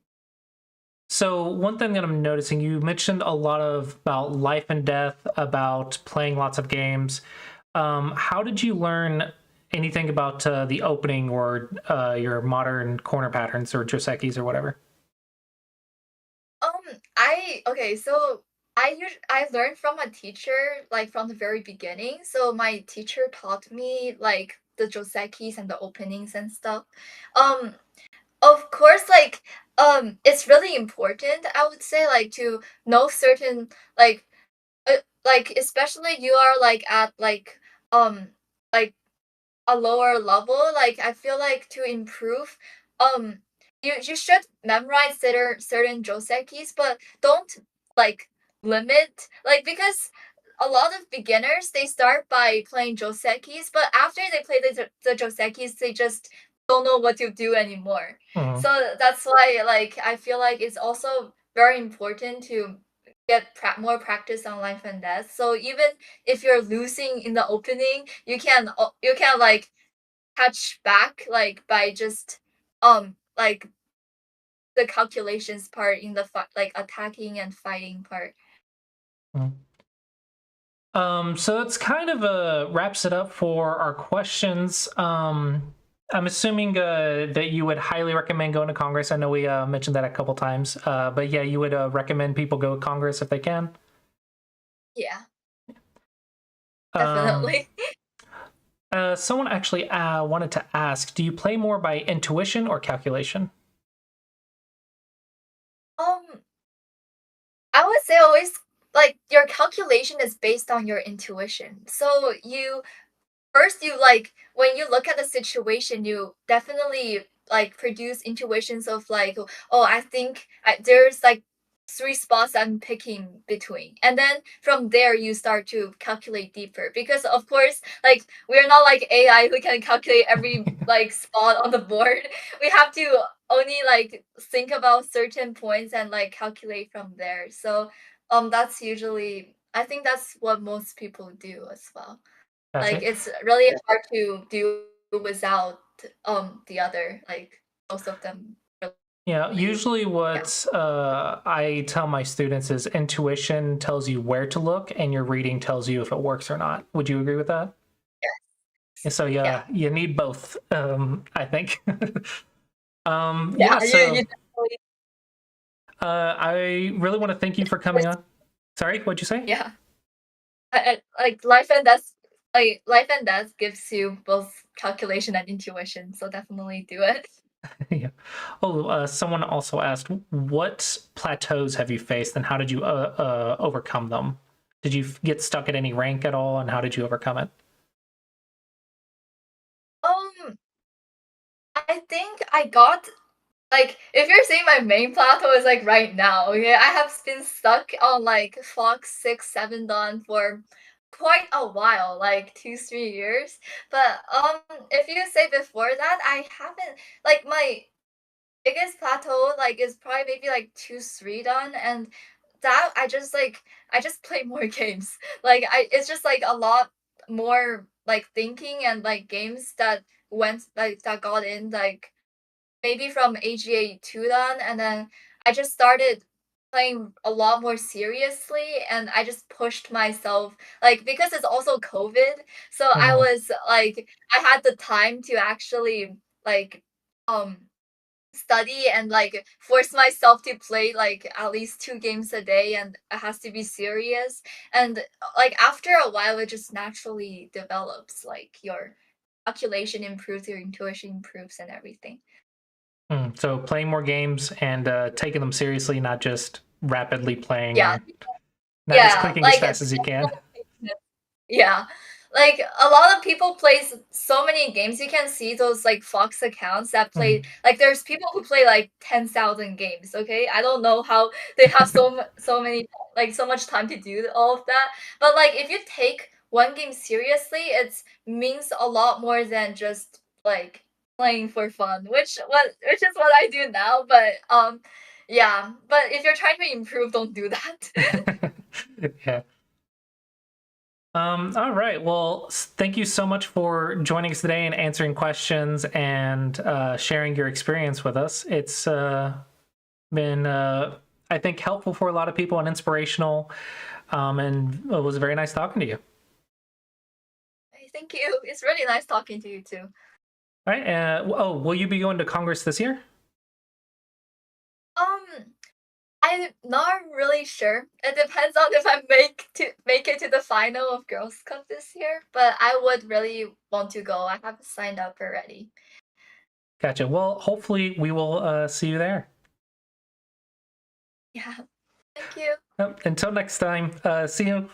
So one thing that I'm noticing, you mentioned a lot of about life and death, about playing lots of games. How did you learn anything about the opening or your modern corner patterns or Josekis or whatever? I okay, so I learned from a teacher like from the very beginning. So my teacher taught me like the josekis and the openings and stuff. Um, of course, like it's really important. I would say like to know certain like especially you are like at um like a lower level, like I feel like to improve, you should memorize certain josekis, but don't like limit like because a lot of beginners they start by playing josekis, but after they play the josekis, they just don't know what to do anymore. Mhm. So that's why like I feel like it's also very important to get more practice on life and death. So even if you're losing in the opening, you can like catch back like by just like the calculations part in the like attacking and fighting part. Mhm. So that's kind of wraps it up for our questions. I'm assuming that you would highly recommend going to Congress. I know we mentioned that a couple times, but yeah, you would recommend people go to Congress if they can. Yeah, Um, definitely. someone actually wanted to ask, do you play more by intuition or calculation? um I would say always like your calculation is based on your intuition. So you first you like when you look at the situation, you definitely like produce intuitions of like, oh, I think there's like three spots I'm picking between, and then from there you start to calculate deeper because of course like we're not like AI who can calculate every like spot on the board. We have to only like think about certain points and like calculate from there. So that's usually I think that's what most people do as well. Like, Gotcha. it's really hard to do without, the other, like, most of them Yeah, really usually yeah. what I tell my students is intuition tells you where to look, and your reading tells you if it works or not. Would you agree with that? Yes. And so Yeah. yeah, you need both. I think. Yeah, Yeah. you So definitely I really want to thank you for coming on. Sorry, what'd you say? yeah. Like, life and death gives you both calculation and intuition, so definitely do it. Yeah. Oh, someone also asked, what plateaus have you faced, and how did you overcome them? Did you get stuck at any rank at all, and how did you overcome it? Um, I think I got like, if you're saying my main plateau is, like, right now, okay, I have been stuck on, like, Fox 6, 7 Dawn for quite a while, like 2, 3 years, but, if you say before that, I haven't like, my biggest plateau, like, is probably maybe, like, 2, 3 Dawn, and that I just play more games. Like, it's just, like, a lot more, like, thinking and, like, games that that got in, like, maybe from AGA 2 then, and then I just started playing a lot more seriously, and I just pushed myself, like, because it's also COVID, so I Mhm. was, like I had the time to actually, like, um, study and like force myself to play like at least 2 games a day, and it has to be serious. And like after a while, it just naturally develops. Like your calculation improves, your intuition improves, and everything. So playing more games and taking them seriously, not just rapidly playing Yeah, and not just yeah, clicking as like fast as you can. yeah. Like a lot of people play so many games. You can see those like Fox accounts that play Mhm. like there's people who play like 10,000 games, okay? I don't know how they have so many like so much time to do all of that. But like if you take one game seriously, it means a lot more than just like playing for fun, which is what I do now, but yeah, but if you're trying to improve, don't do that. Yeah. All right. Well, thank you so much for joining us today and answering questions and sharing your experience with us. It's been, I think, helpful for a lot of people and inspirational. And it was very nice talking to you. Thank you. It's really nice talking to you too. All right. Oh, will you be going to Congress this year? Um, I'm not really sure. It depends on if I make it to the final of Girls Cup this year, but I would really want to go. I have signed up already. Gotcha. Well, hopefully we will see you there. Yeah. Thank you. Until next time, see you.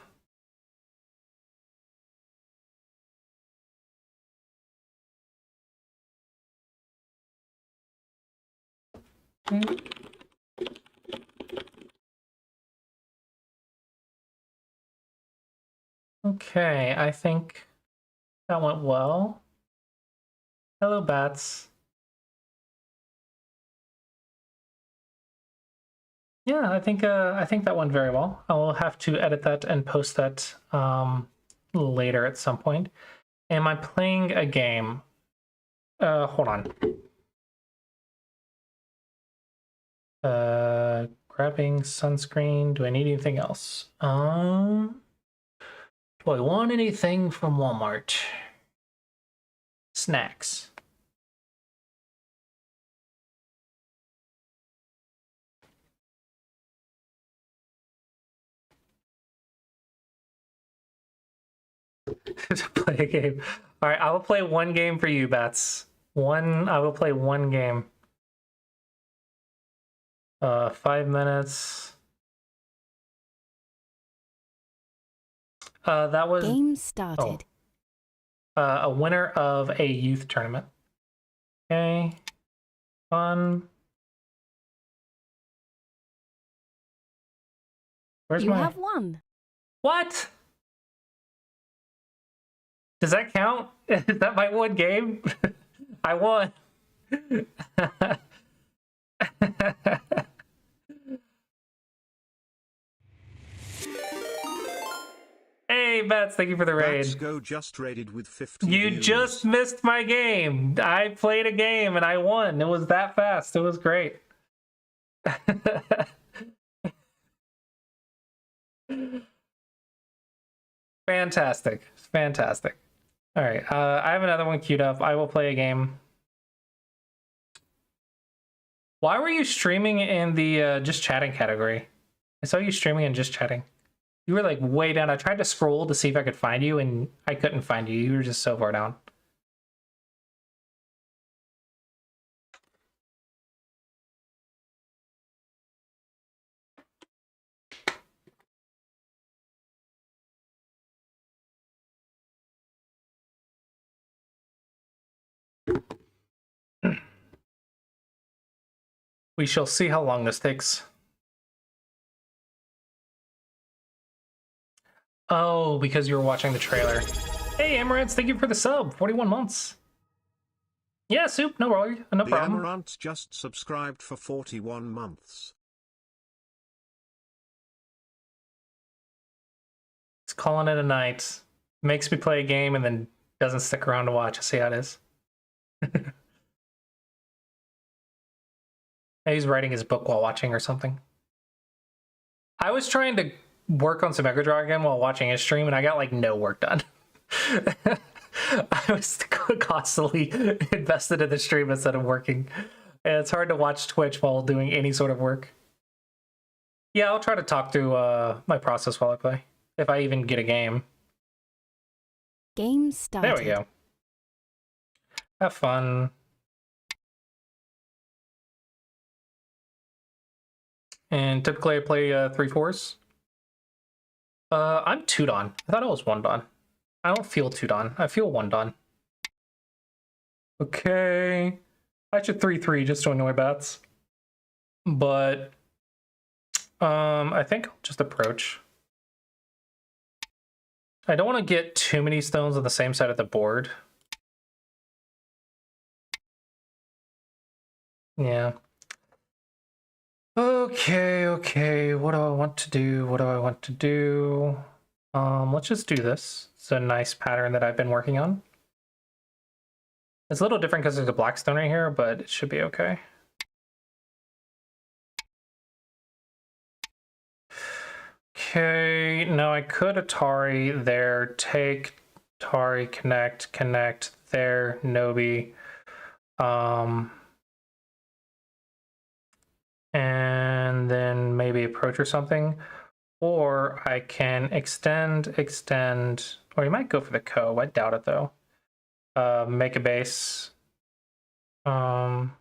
Okay, I think that went well. Hello, bats. Yeah, I think that went very well. I will have to edit that and post that later at some point. Am I playing a game? Hold on. Grabbing sunscreen. Do I need anything else? Do I want anything from Walmart? Snacks. To play a game. All right, I will play one game for you, Bats. I will play one game. 5 minutes. That was Game started. a winner of a youth tournament. Okay, fun. Where's You my? have won. What? Does that count? Is that my one game? I won. Hey, Bats, thank you for the raid. Bats Go just raided with 50 You views. just missed my game. I played a game and I won. It was that fast. It was great. Fantastic. Fantastic. All right. I have another one queued up. I will play a game. Why were you streaming in the just chatting category? I saw you streaming in just chatting. You were like way down. I tried to scroll to see if I could find you, and I couldn't find you. You were just so far down. We shall see how long this takes. Oh, because you were watching the trailer. Hey, Amaranth, thank you for the sub. 41 months. Yeah, Soup, no worry, no The problem. Amaranth just subscribed for 41 months. It's calling it a night. Makes me play a game and then doesn't stick around to watch. See how it is. He's writing his book while watching or something. I was trying to work on some Mega Draw again while watching his stream, and I got like no work done. I was constantly invested in the stream instead of working. It's hard to watch Twitch while doing any sort of work. Yeah, I'll try to talk through my process while I play, if I even get a game. Game started. There we go. Have fun. And typically I play 3/4s. I'm 2 Dan. I thought I was 1 Dan. I don't feel 2 Dan. I feel 1 Dan. Okay. I should 3/3 just to annoy bats. But I think I'll just approach. I don't want to get too many stones on the same side of the board. Yeah. Okay. What do I want to do? Let's just do this. It's a nice pattern that I've been working on. It's a little different because there's a black stone right here, but it should be okay. Okay, now I could Atari there, take Atari, connect there, Nobi. And then maybe approach or something. Or I can extend, or you might go for the Cove. I doubt it though. Make a base. Or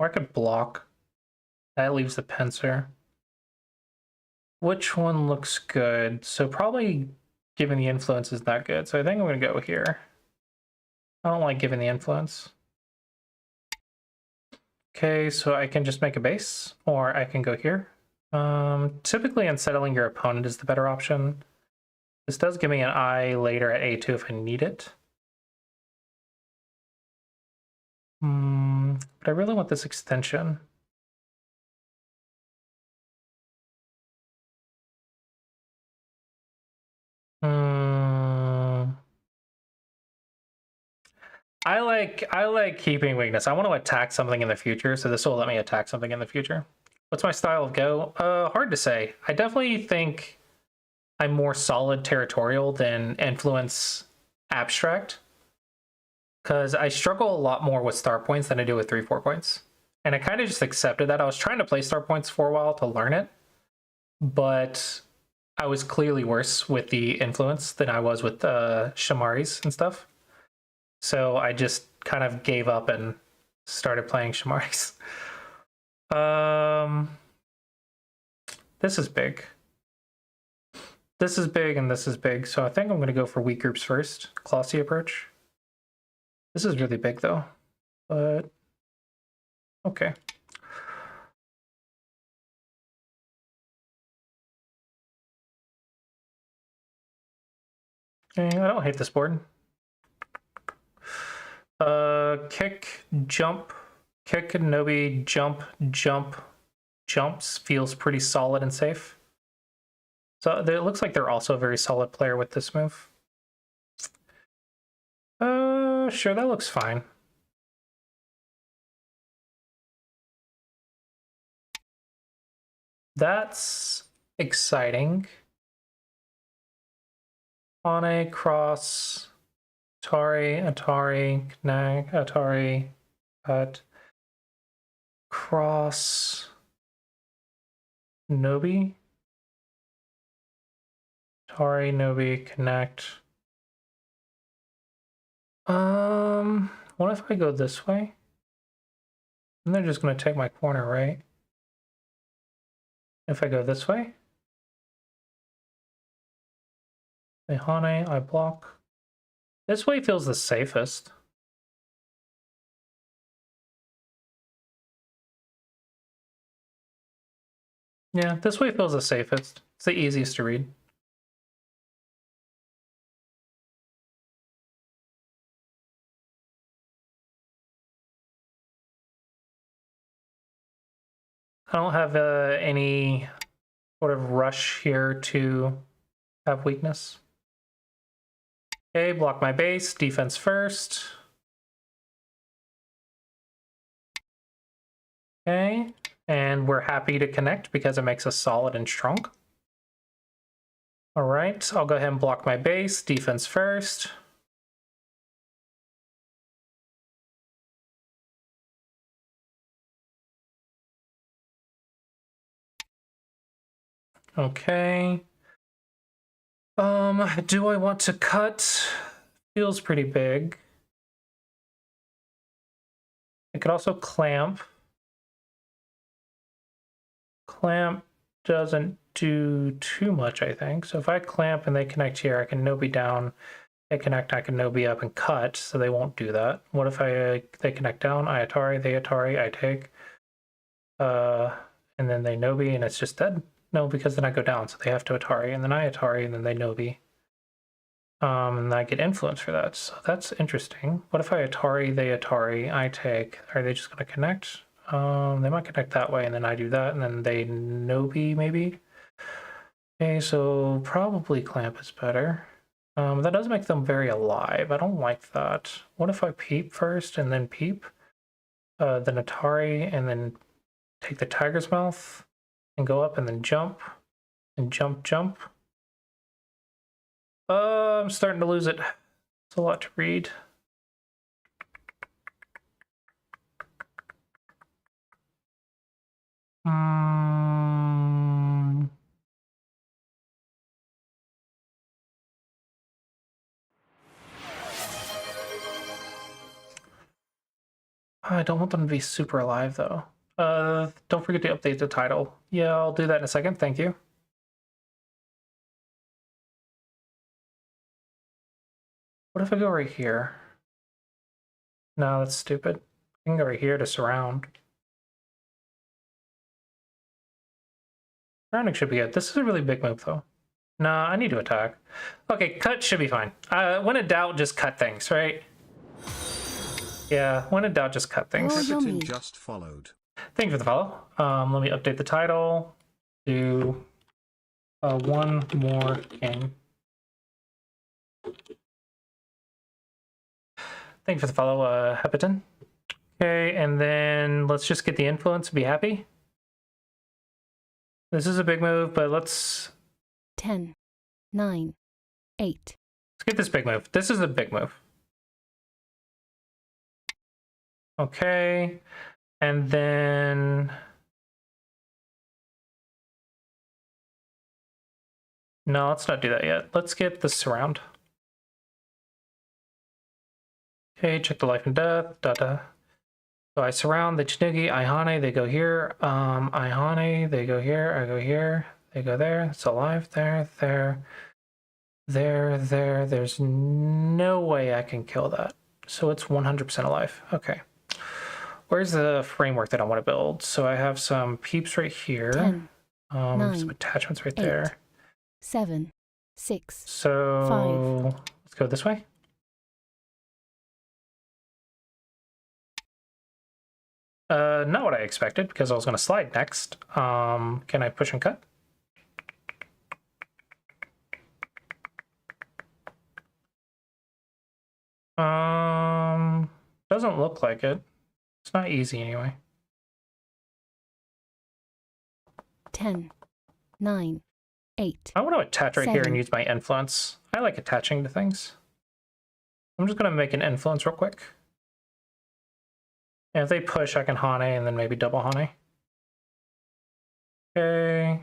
I could block. That leaves the pincer. Which one looks good? So probably giving the influence is not good. So I think I'm gonna go here. I don't like giving the influence. Okay, so I can just make a base, or I can go here. Typically unsettling your opponent is the better option. This does give me an eye later at A2 if I need it. But I really want this extension. I like keeping weakness. I want to attack something in the future, so this will let me attack something in the future. What's my style of Go? Hard to say. I definitely think I'm more solid territorial than influence abstract, because I struggle a lot more with star points than I do with 3/4 points. And I kind of just accepted that. I was trying to play star points for a while to learn it, but I was clearly worse with the influence than I was with Shamaris and stuff. So I just kind of gave up and started playing Shamaris. This is big. This is big and this is big. So I think I'm going to go for weak groups first. Glossy approach. This is really big though. But okay. Okay, I don't hate this board. Kick, jump, kick, Nobi, jump, jumps feels pretty solid and safe. So it looks like they're also a very solid player with this move. Sure, that looks fine. That's exciting. On a cross. Atari, Knag, Atari, cut, cross, Nobi, Atari, Nobi, connect. What if I go this way? And they're just gonna take my corner, right? If I go this way, Hane, I block. This way feels the safest. Yeah, this way feels the safest. It's the easiest to read. I don't have any sort of rush here to have weakness. Okay, block my base, defense first. Okay, and we're happy to connect because it makes us solid and strong. All right, I'll go ahead and block my base, defense first. Okay. Do I want to cut? Feels pretty big. I could also clamp. Clamp doesn't do too much, I think. So if I clamp and they connect here, I can Nobi down. They connect, I can Nobi up and cut, so they won't do that. What if they connect down? I Atari, they Atari, I take. And then they Nobi and it's just dead. No, because then I go down, so they have to Atari, and then I Atari, and then they Nobi. And I get influence for that, so that's interesting. What if I Atari, they Atari, I take? Are they just gonna connect? They might connect that way, and then I do that, and then they Nobi maybe. Okay, so probably clamp is better. That does make them very alive. I don't like that. What if I peep first and then peep? Then Atari and then take the tiger's mouth and go up and then jump and jump. I'm starting to lose it. It's a lot to read. I don't want them to be super alive, though. Don't forget to update the title. Yeah, I'll do that in a second. Thank you. What if I go right here? No, that's stupid. I can go right here to surround. Surrounding should be good. This is a really big move, though. Nah, I need to attack. Okay, cut should be fine. When in doubt, just cut things, right? Yeah, when in doubt, just cut things. Everything just followed. Thank you for the follow. Let me update the title to One More King. Thank you for the follow, Hepatin. Okay, and then let's just get the influence and be happy. This is a big move, but let's... 10, 9, 8. Let's get this big move. This is a big move. Okay, and then... No, let's not do that yet. Let's get the surround. Okay, check the life and death, So I surround the Chinigi, Aihane, they go here. Aihane, they go here, I go here, they go there. It's alive, there. There's no way I can kill that. So it's 100% alive. Okay. Where's the framework that I want to build? So I have some peeps right here. 10, some attachments right 8, there. 7, 6. So 5. Let's go this way. Not what I expected, because I was going to slide next. Can I push and cut? Doesn't look like it. It's not easy anyway. 10, 9, 8. I want to attach right here and 7. use my influence. I like attaching to things. I'm just going to make an influence real quick. And if they push, I can Hane and then maybe double Hane. Okay.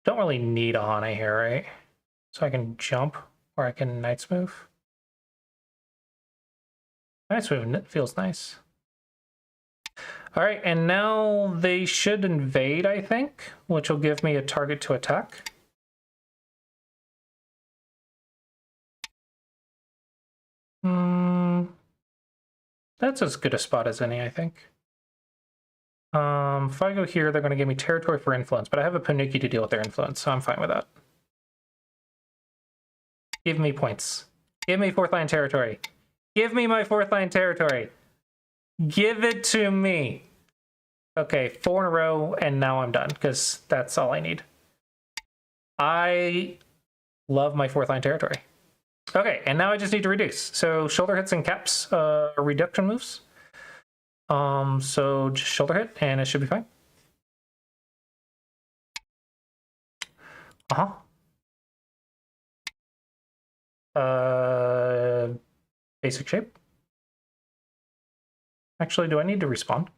Don't really need a Hane here, right? So I can jump or I can Knight's move. Knight's move feels nice. All right, and now they should invade, I think, which will give me a target to attack. That's as good a spot as any, I think. If I go here, they're going to give me territory for influence, but I have a Puniki to deal with their influence, so I'm fine with that. Give me points. Give me fourth line territory. Give me my fourth line territory. Give it to me. Okay, 4 in a row, and now I'm done, because that's all I need. I love my fourth line territory. Okay, and now I just need to reduce. So shoulder hits and caps are reduction moves. So just shoulder hit, and it should be fine. Basic shape. Actually, do I need to respawn?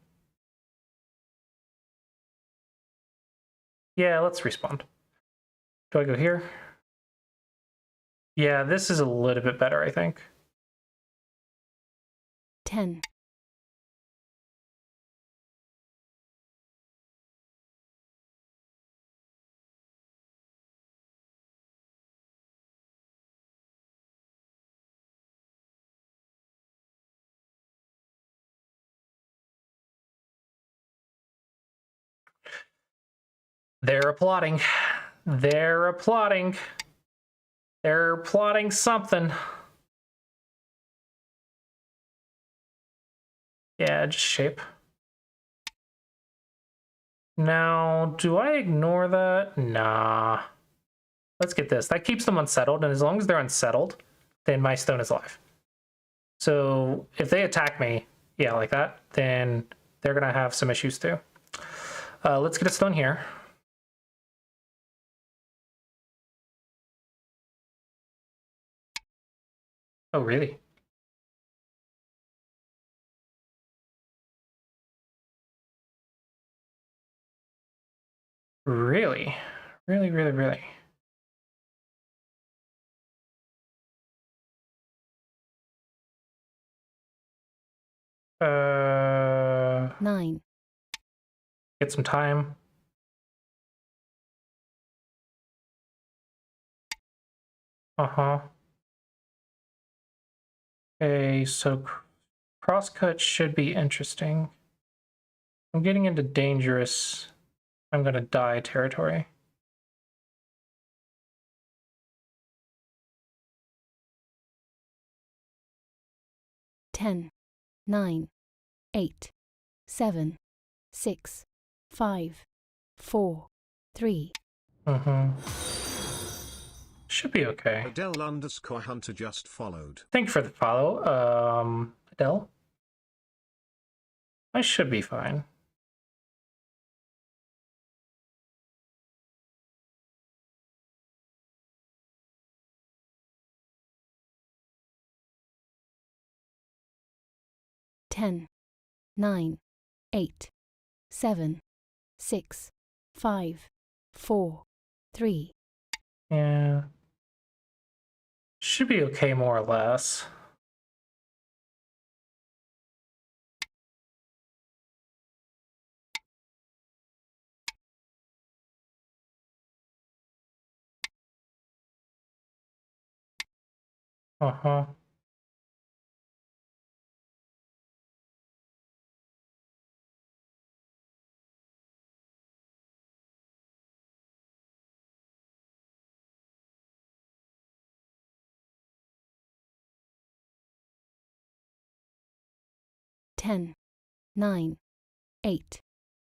Yeah, let's respond. Do I go here? Yeah, this is a little bit better, I think. 10, They're applauding. They're applauding. They're plotting something. Yeah, just shape. Now, do I ignore that? Nah. Let's get this. That keeps them unsettled, and as long as they're unsettled, then my stone is alive. So if they attack me, yeah, like that, then they're gonna have some issues too. Let's get a stone here. Oh, really? Really? Really, really, really? Uh, 9, get some time. Uh-huh. Okay, so crosscut should be interesting. I'm getting into dangerous, I'm gonna die territory. ten, 9, 8, 7, 6, 5, 4, 3, Should be okay. Adele_Hunter just followed. Thank you for the follow, Adele. I should be fine. ten, 9, 8, 7, 6, 5, 4, 3, Yeah. Should be okay more or less. Uh-huh. ten, 9, 8,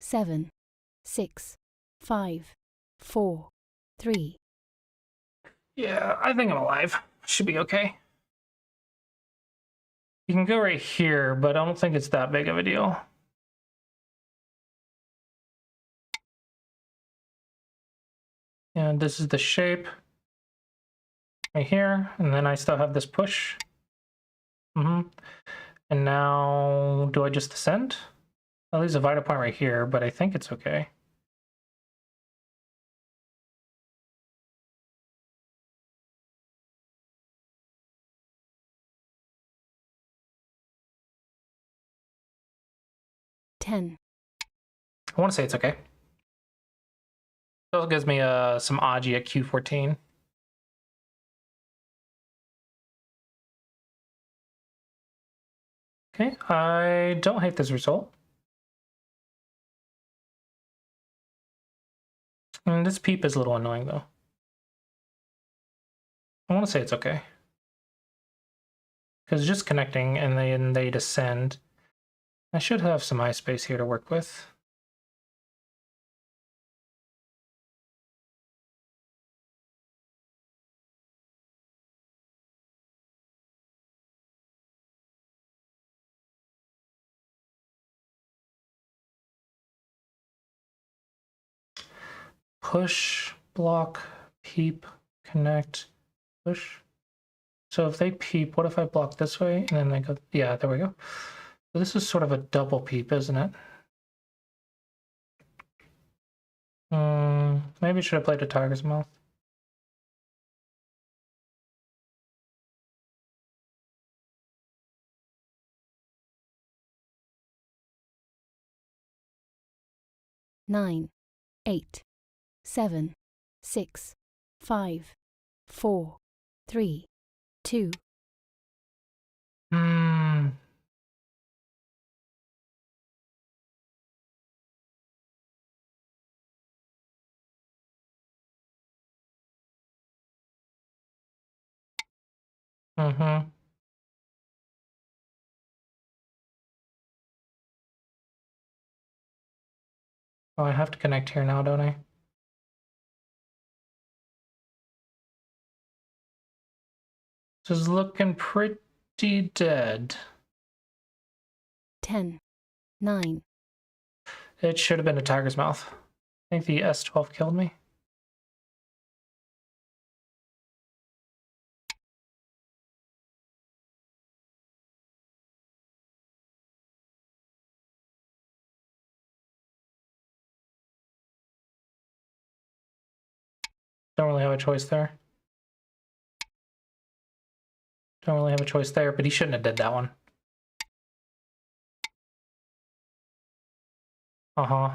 7, 6, 5, 4, 3, Yeah, I think I'm alive. Should be okay. You can go right here, but I don't think it's that big of a deal. And this is the shape right here, and then I still have this push. And now, do I just descend? I'll lose a vital point right here, but I think it's okay. ten, I want to say it's okay. It also gives me some Aji at Q14. Okay, I don't hate this result. And this peep is a little annoying though. I want to say it's okay. Because just connecting and then they descend. I should have some eye space here to work with. Push, block, peep, connect, push. So if they peep, what if I block this way and then they go, yeah, there we go. So this is sort of a double peep, isn't it? Maybe I should have played a tiger's mouth. Nine, 8, 7, 6, 5, 4, 3, 2. Hmm. Mm-hmm. Oh, I have to connect here now, don't I? This is looking pretty dead. 10, 9, It should have been a tiger's mouth. I think the S12 killed me. Don't really have a choice there. Don't really have a choice there, but he shouldn't have did that one. Uh-huh.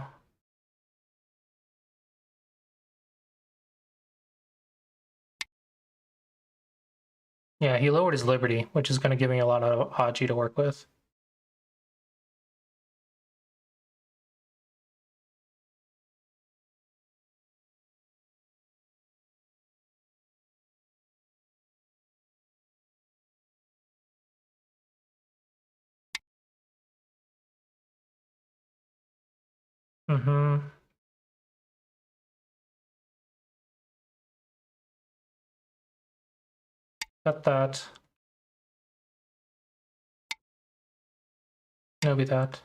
Yeah, he lowered his liberty, which is going to give me a lot of Haji to work with. Mm-hmm. Got that. Maybe that.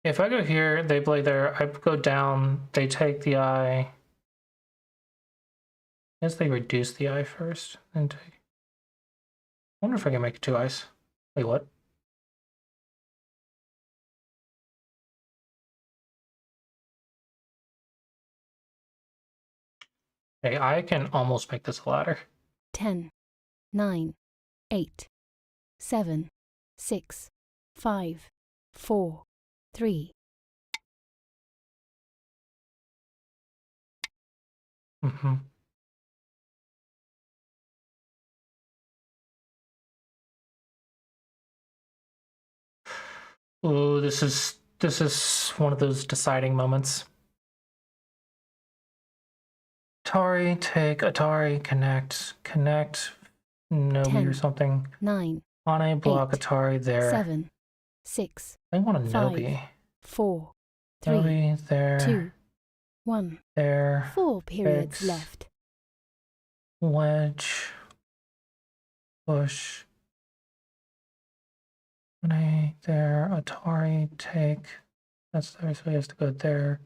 If I go here, they play there. I go down, they take the eye. I guess they reduce the eye first, then take. I wonder if I can make it 2 eyes. Wait, what? Hey, I can almost make this a ladder. 10, 9, 8, 7, 6, 5, 4, 3. Mm-hmm. Oh, this is one of those deciding moments. Atari, take Atari, connect, Nobi 10, or something. 9, On a block 8, Atari there. 7, 6, I want a 5, Nobi. 4, 3, Nobi there. 2, 1. There. 4 periods Fix. left. Wedge. Push. On a there. Atari, take. That's there, so he has to go there.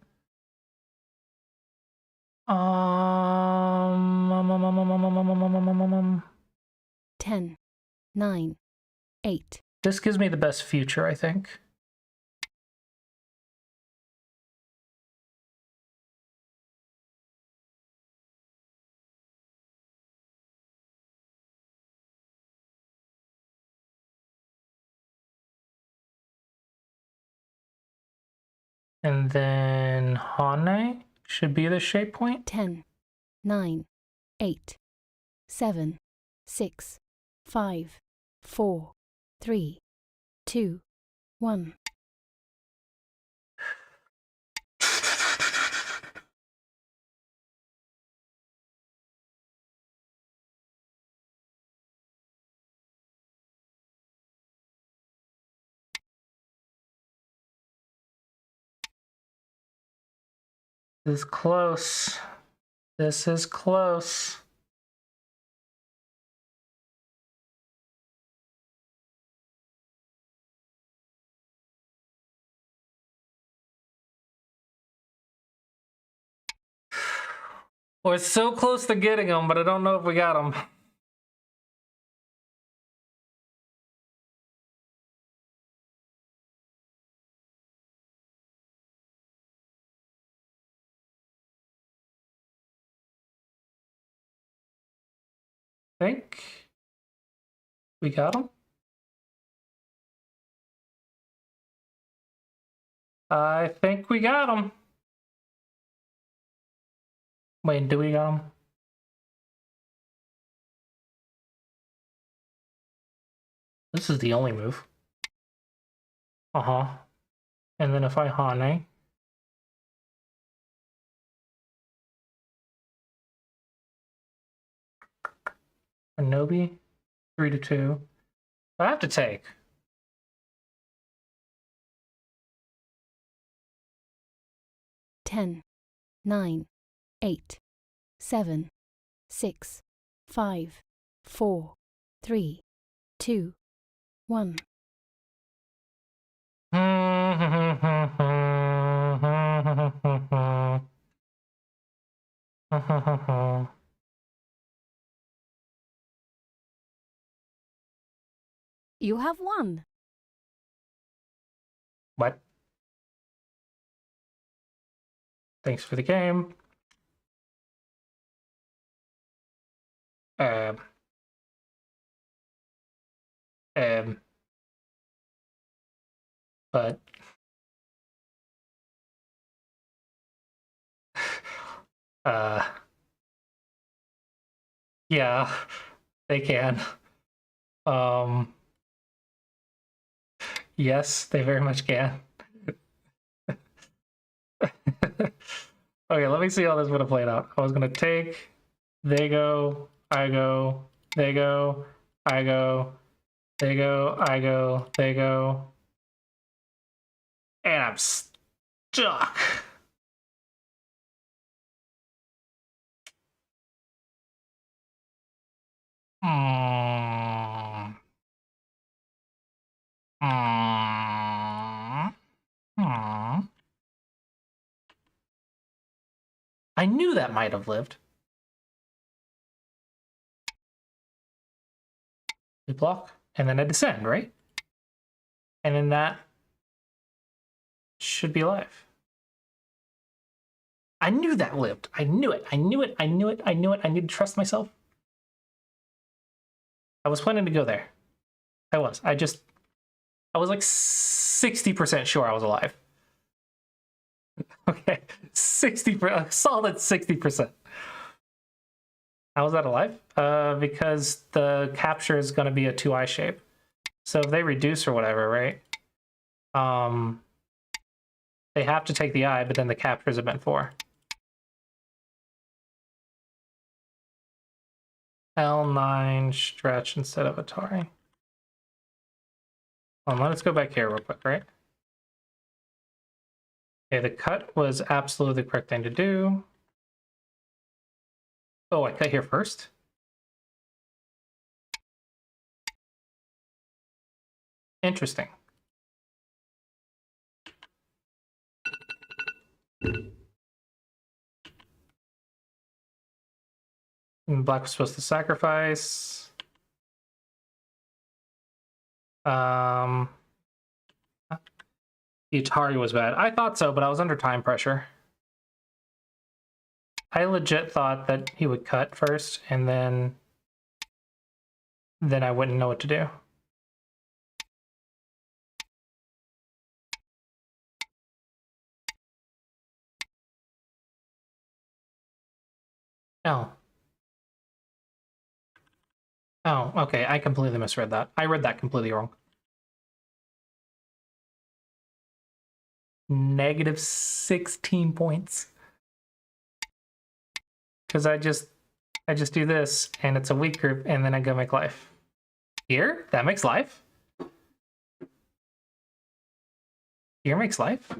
10, 9, 8. This gives me the best future, I think. And then Hane should be the shape point. 10, 9, 8, 7, 6, 5, 4, 3, 2, 1. This is close. This is close. We're so close to getting them, but I don't know if we got them. I think we got them. I think we got them. Wait, do we got them? This is the only move. Uh-huh. And then if I Hane, Anobi, 3-2. I have to take. 10, 9, 8, 7, 6, 5, 4, 3, 2, 1. You have won. What? Thanks for the game. Um, but uh, yeah, they can. Yes, they very much can. Okay, let me see how this would have played out. I was gonna take, they go, I go, they go, I go, they go, I go, they go, and I'm stuck. Mm. Mm. Mm. I knew that might have lived. We block, and then I descend, right? And then that should be alive. I knew that lived. I knew it. I knew it. I knew it. I knew it. I need to trust myself. I was planning to go there. I was. I was like 60% sure I was alive. Okay. 60%, solid 60%. How was that alive? Because the capture is going to be a 2-eye shape. So if they reduce or whatever, right? They have to take the eye, but then the capture is event 4. L9 stretch instead of Atari. Let's go back here real quick, right? Okay, the cut was absolutely the correct thing to do. Oh, I cut here first? Interesting. And black was supposed to sacrifice. The Atari was bad. I thought so, but I was under time pressure. I legit thought that he would cut first, and then I wouldn't know what to do. Oh. Oh, okay. I completely misread that. I read that completely wrong. Negative 16 points. Because I just do this, and it's a weak group, and then I go make life. Here? That makes life? Here makes life?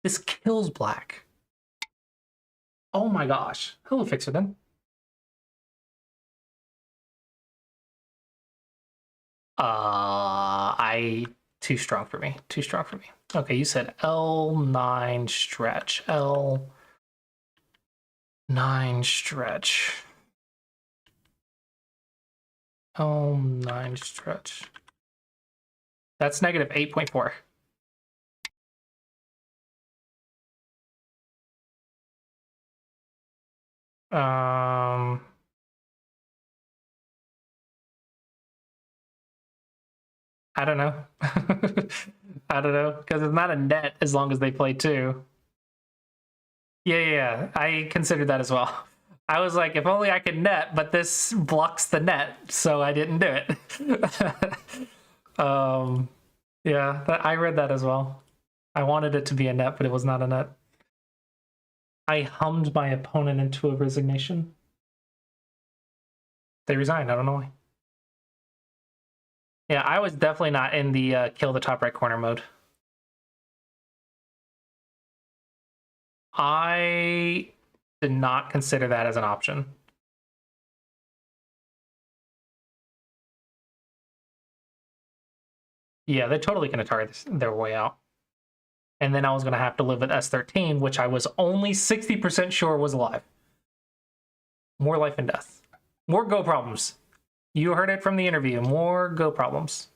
This kills black. Oh my gosh. Hello, Fixer then. Too strong for me. Too strong for me. Okay, you said L9 stretch. L9 stretch. L9 stretch. That's negative 8.4. I don't know. I don't know, because it's not a net as long as they play two. Yeah, I considered that as well. I was like, if only I could net, but this blocks the net, so I didn't do it. Yeah, I read that as well. I wanted it to be a net, but it was not a net. I hummed my opponent into a resignation. They resigned. I don't know why. Yeah, I was definitely not in the kill the top right corner mode. I did not consider that as an option. Yeah, they're totally going to target their way out. And then I was going to have to live with S13, which I was only 60% sure was alive. More life and death. More Go problems. You heard it from the interview. More Go problems.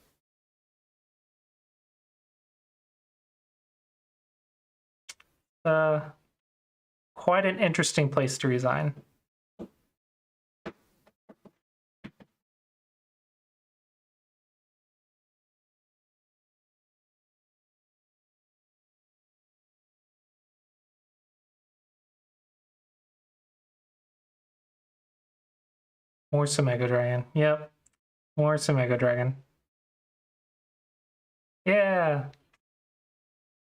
Quite an interesting place to resign. More Mega Dragon. Yep. More Mega Dragon. Yeah.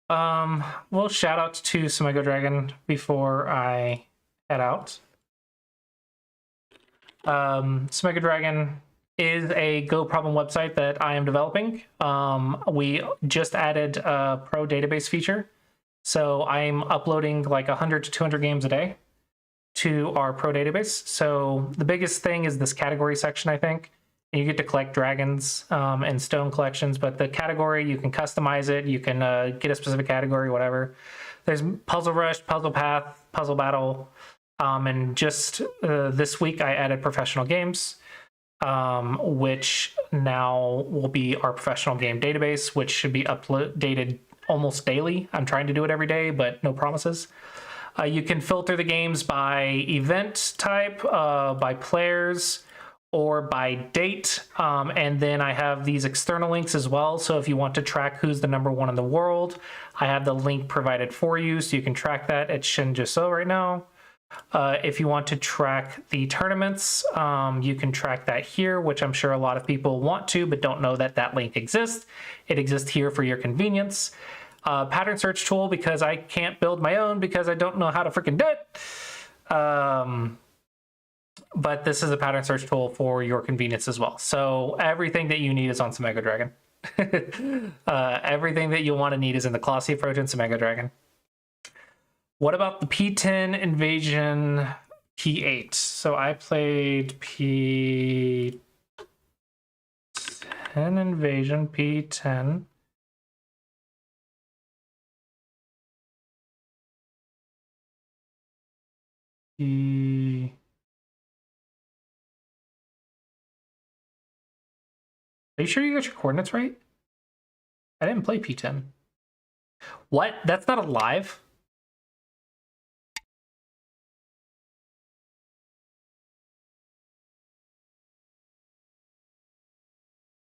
Well, shout out to Mega Dragon before I head out. Mega Dragon is a Go problem website that I am developing. We just added a pro database feature. So I'm uploading like 100 to 200 games a day to our pro database. So the biggest thing is this category section, I think. And you get to collect dragons and stone collections, but the category, you can customize it. You can get a specific category, whatever. There's Puzzle Rush, Puzzle Path, Puzzle Battle. And just this week, I added professional games, which now will be our professional game database, which should be updated almost daily. I'm trying to do it every day, but no promises. You can filter the games by event type, by players, or by date. And then I have these external links as well. So if you want to track who's the #1 in the world, I have the link provided for you, so you can track that at Shinjuso right now. If you want to track the tournaments, you can track that here, which I'm sure a lot of people want to, but don't know that that link exists. It exists here for your convenience. Pattern search tool, because I can't build my own because I don't know how to freaking do it. But this is a pattern search tool for your convenience as well. So everything that you need is on Mega Dragon. Everything that you want to need is in the Colossi approach and Mega Dragon. What about the P10 Invasion P8? So I played P10 Invasion P10. Are you sure you got your coordinates right? I didn't play P10. What? That's not alive?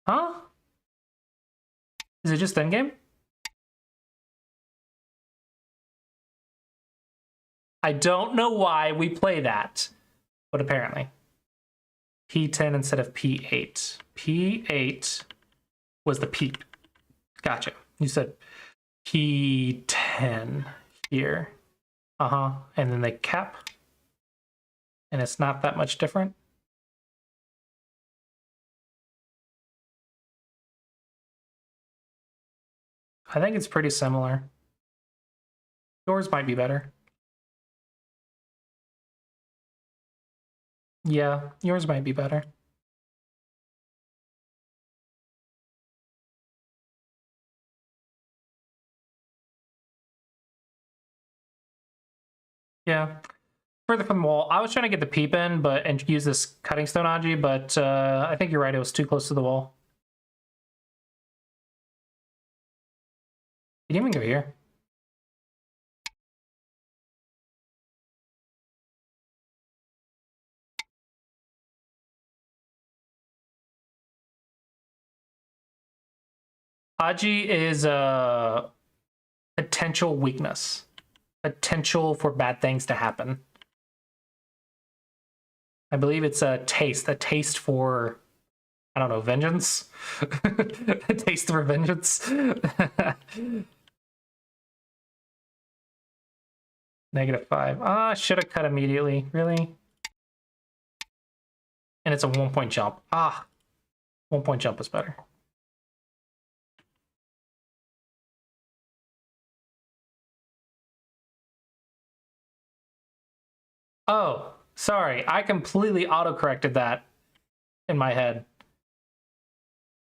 Huh? Is it just endgame? I don't know why we play that, but apparently. P10 instead of P8. P8 was the peep. Gotcha. You said P10 here. And then they cap. And it's not that much different. I think it's pretty similar. Yours might be better. Yeah, yours might be better. Yeah. Further from the wall. I was trying to get the peep in, and use this cutting stone Aji, but I think you're right. It was too close to the wall. You didn't even go here. Aji is a potential weakness, potential for bad things to happen. I believe it's a taste for, I don't know, vengeance. A taste for vengeance. -5. Ah, should have cut immediately. Really? And it's a 1-point jump. Ah, 1-point jump is better. Oh, sorry. I completely auto-corrected that in my head.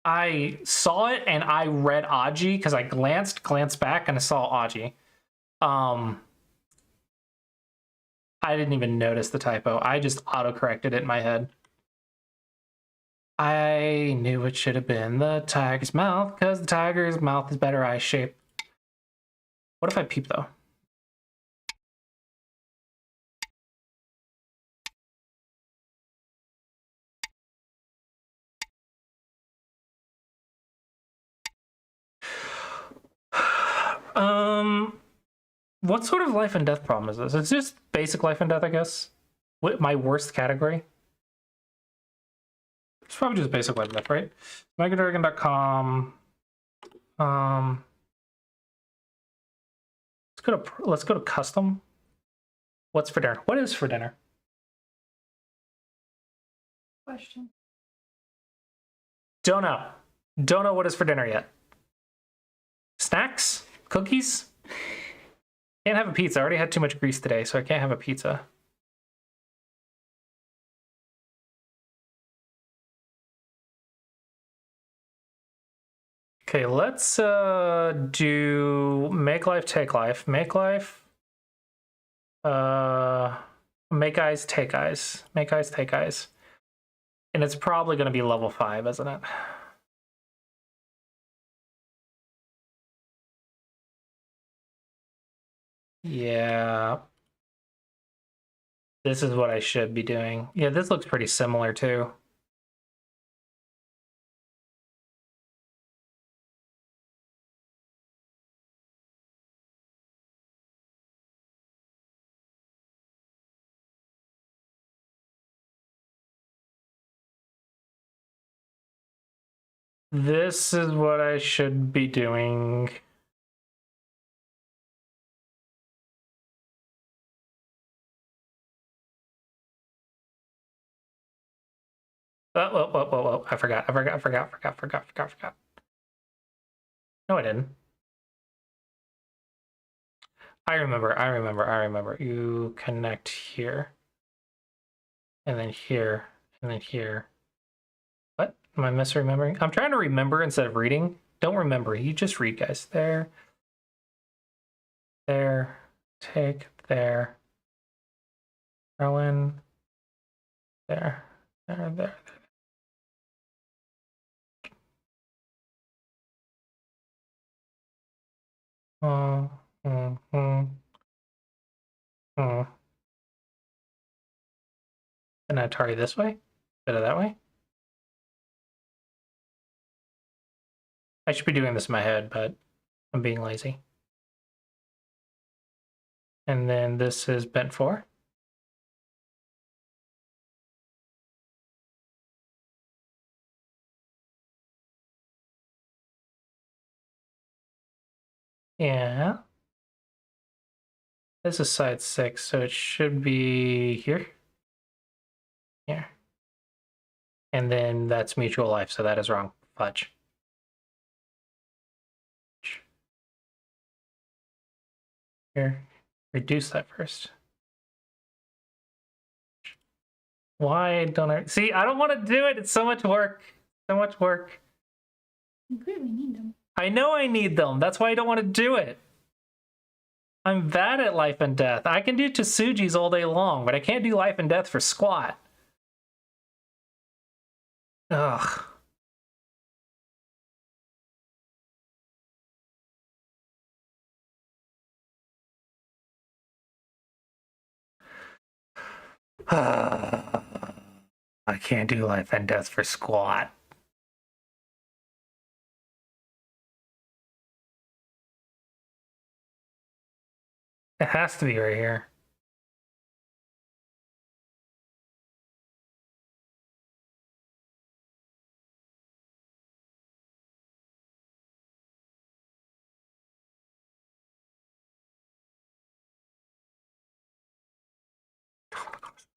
I saw it and I read Aji because I glanced back and I saw Aji. I didn't even notice the typo. I just auto-corrected it in my head. I knew it should have been the tiger's mouth because the tiger's mouth is better eye shape. What if I peep though? What sort of life and death problem is this? It's just basic life and death, I guess. What, my worst category? It's probably just basic life and death, right? Megadragon.com. Let's go to custom. What's for dinner? What is for dinner? Question. Don't know. Don't know what is for dinner yet. Snacks? Cookies? Can't have a pizza. I already had too much grease today, so I can't have a pizza. Okay, let's do make life, take life. Make life. Make eyes, take eyes. Make eyes, take eyes. And it's probably going to be level 5, isn't it? Yeah. This is what I should be doing. Yeah, this looks pretty similar too. This is what I should be doing. Whoa. I forgot. No, I didn't. I remember. You connect here. And then here. And then here. What? Am I misremembering? I'm trying to remember instead of reading. Don't remember. You just read, guys. There. There. Take. There. Throw in. There. There. Oh. And Atari this way? Instead of that way? I should be doing this in my head, but I'm being lazy. And then this is bent 4. Yeah. This is side 6, so it should be here. Here. And then that's mutual life, so that is wrong. Fudge. Here. Reduce that first. Why don't I see? I don't want to do it. It's so much work. So much work. You clearly need them. I know I need them. That's why I don't want to do it. I'm bad at life and death. I can do Tasujis all day long, but I can't do life and death for squat. Ugh. I can't do life and death for squat. It has to be right here.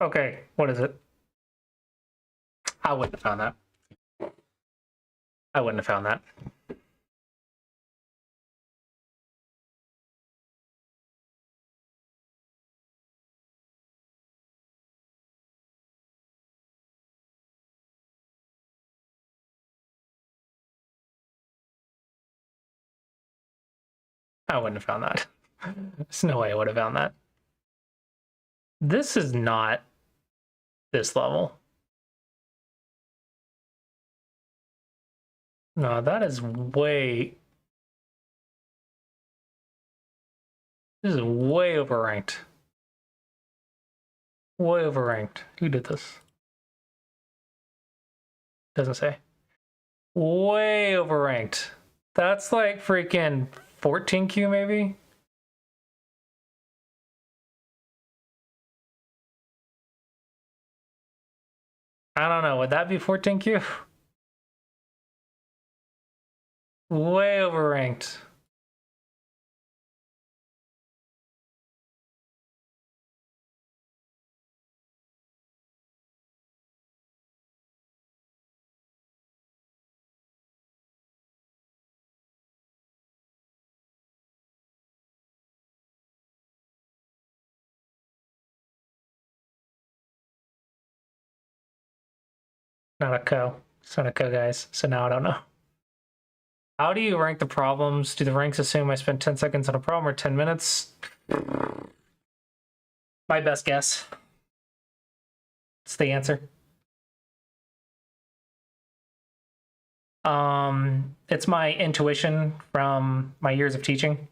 Okay, what is it? I wouldn't have found that. I wouldn't have found that. I wouldn't have found that. There's no way I would have found that. This is not this level. No, that is way... This is way overranked. Way overranked. Who did this? Doesn't say. Way overranked. That's like freaking 14Q maybe? I don't know. Would that be 14Q? Way overranked. Not a co. It's not a co, guys. So now I don't know. How do you rank the problems? Do the ranks assume I spent 10 seconds on a problem or 10 minutes? My best guess. It's the answer. It's my intuition from my years of teaching.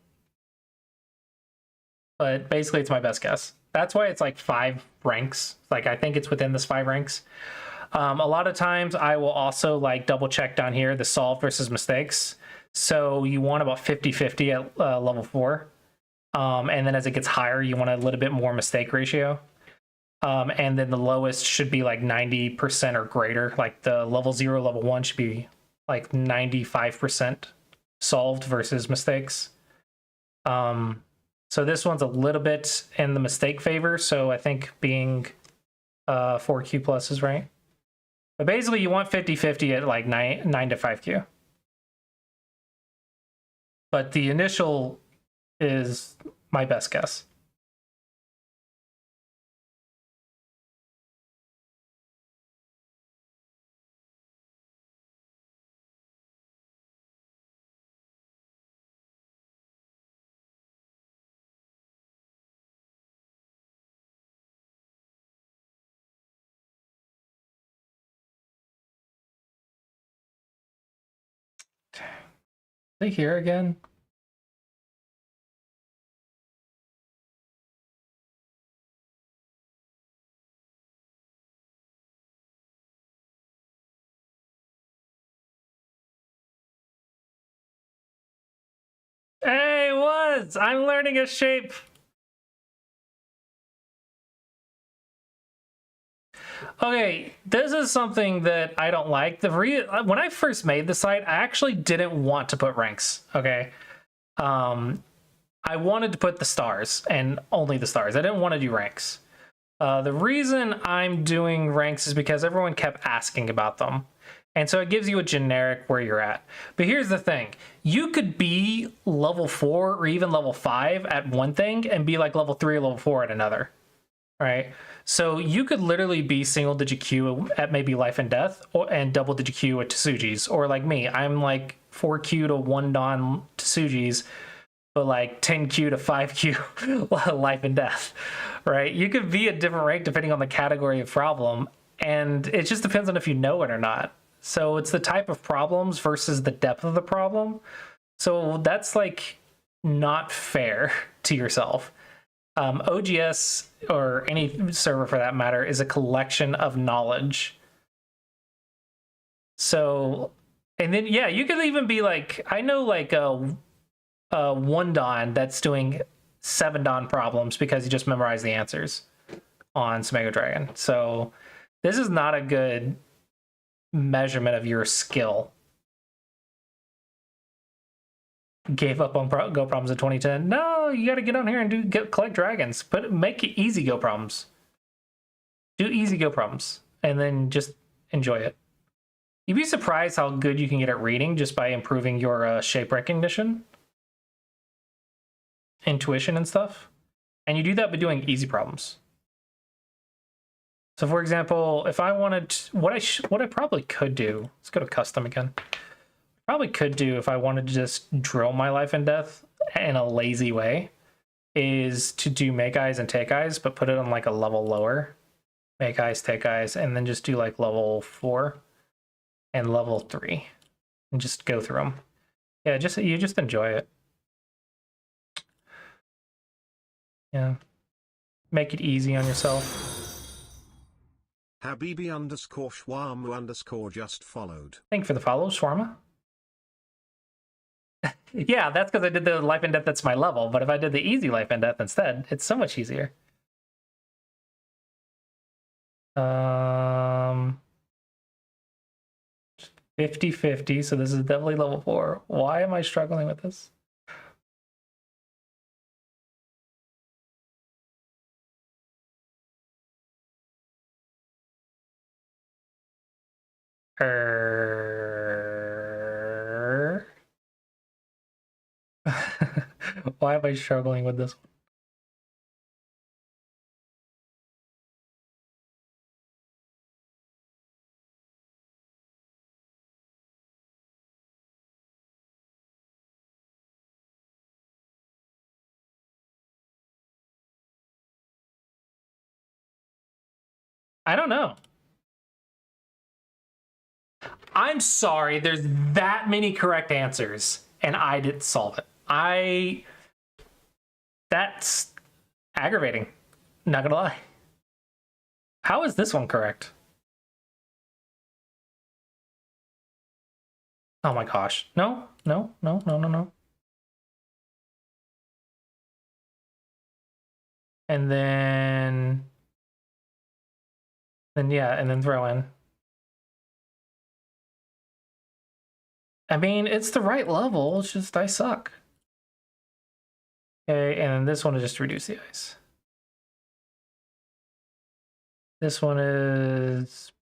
But basically it's my best guess. That's why it's like 5 ranks. Like I think it's within this 5 ranks. A lot of times I will also like double check down here the solve versus mistakes. So you want about 50-50 at level 4. And then as it gets higher, you want a little bit more mistake ratio. And then the lowest should be like 90% or greater. Like the level 0, level 1 should be like 95% solved versus mistakes. So this one's a little bit in the mistake favor. So I think being 4Q plus is right. But basically you want 50-50 at like 9 to 5Q. But the initial is my best guess. Are they here again? Hey, it was! I'm learning a shape. Okay, this is something that I don't like. When I first made the site, I actually didn't want to put ranks, okay? I wanted to put the stars, and only the stars. I didn't want to do ranks. The reason I'm doing ranks is because everyone kept asking about them. And so it gives you a generic where you're at. But here's the thing. You could be level 4 or even level 5 at one thing and be like level 3 or level 4 at another. right? So you could literally be single digit Q at maybe life and death, and double digit Q at Tsuji's, or like me, I'm like 4Q to 1 Don Tsuji's, but like 10Q to 5Q life and death, right? You could be a different rank depending on the category of problem, and it just depends on if you know it or not. So it's the type of problems versus the depth of the problem. So that's like not fair to yourself. OGS, or any server for that matter, is a collection of knowledge. So, and then, yeah, you could even be like, I know like a 1 Don that's doing 7 Don problems because he just memorized the answers on Smego Dragon. So this is not a good measurement of your skill. Gave up on Go problems in 2010. No, you got to get on here and collect dragons. Make it easy Go problems. Do easy Go problems, and then just enjoy it. You'd be surprised how good you can get at reading just by improving your shape recognition, intuition, and stuff. And you do that by doing easy problems. So, for example, if I wanted what I probably could do. Let's go to custom again. Probably could do if I wanted to just drill my life and death in a lazy way is to do make eyes and take eyes, but put it on like a level lower. Make eyes, take eyes, and then just do like level 4 and level 3 and just go through them. Yeah, you just enjoy it. Yeah. Make it easy on yourself. Habibi_Shwamu_ just followed. Thank you for the follow, Shawarma. Yeah, that's because I did the life and death that's my level, but if I did the easy life and death instead, it's so much easier. 50-50, so this is definitely level 4. Why am I struggling with this? Why am I struggling with this one? I don't know. I'm sorry, there's that many correct answers, and I didn't solve it. That's aggravating. Not gonna lie. How is this one correct? Oh my gosh. No. And then yeah, and then throw in. I mean, it's the right level, it's just I suck. Okay, and then this one is just reduce the ice. This one is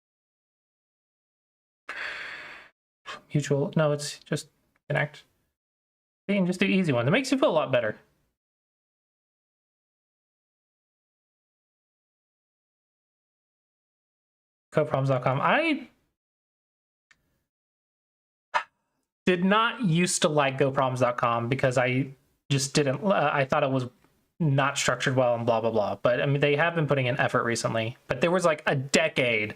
mutual. No, it's just connect. You can just do easy ones. It makes you feel a lot better. Codeproblems.com. I did not used to like GoProms.com because I just didn't. I thought it was not structured well and blah blah blah. But I mean, they have been putting in effort recently. But there was like a decade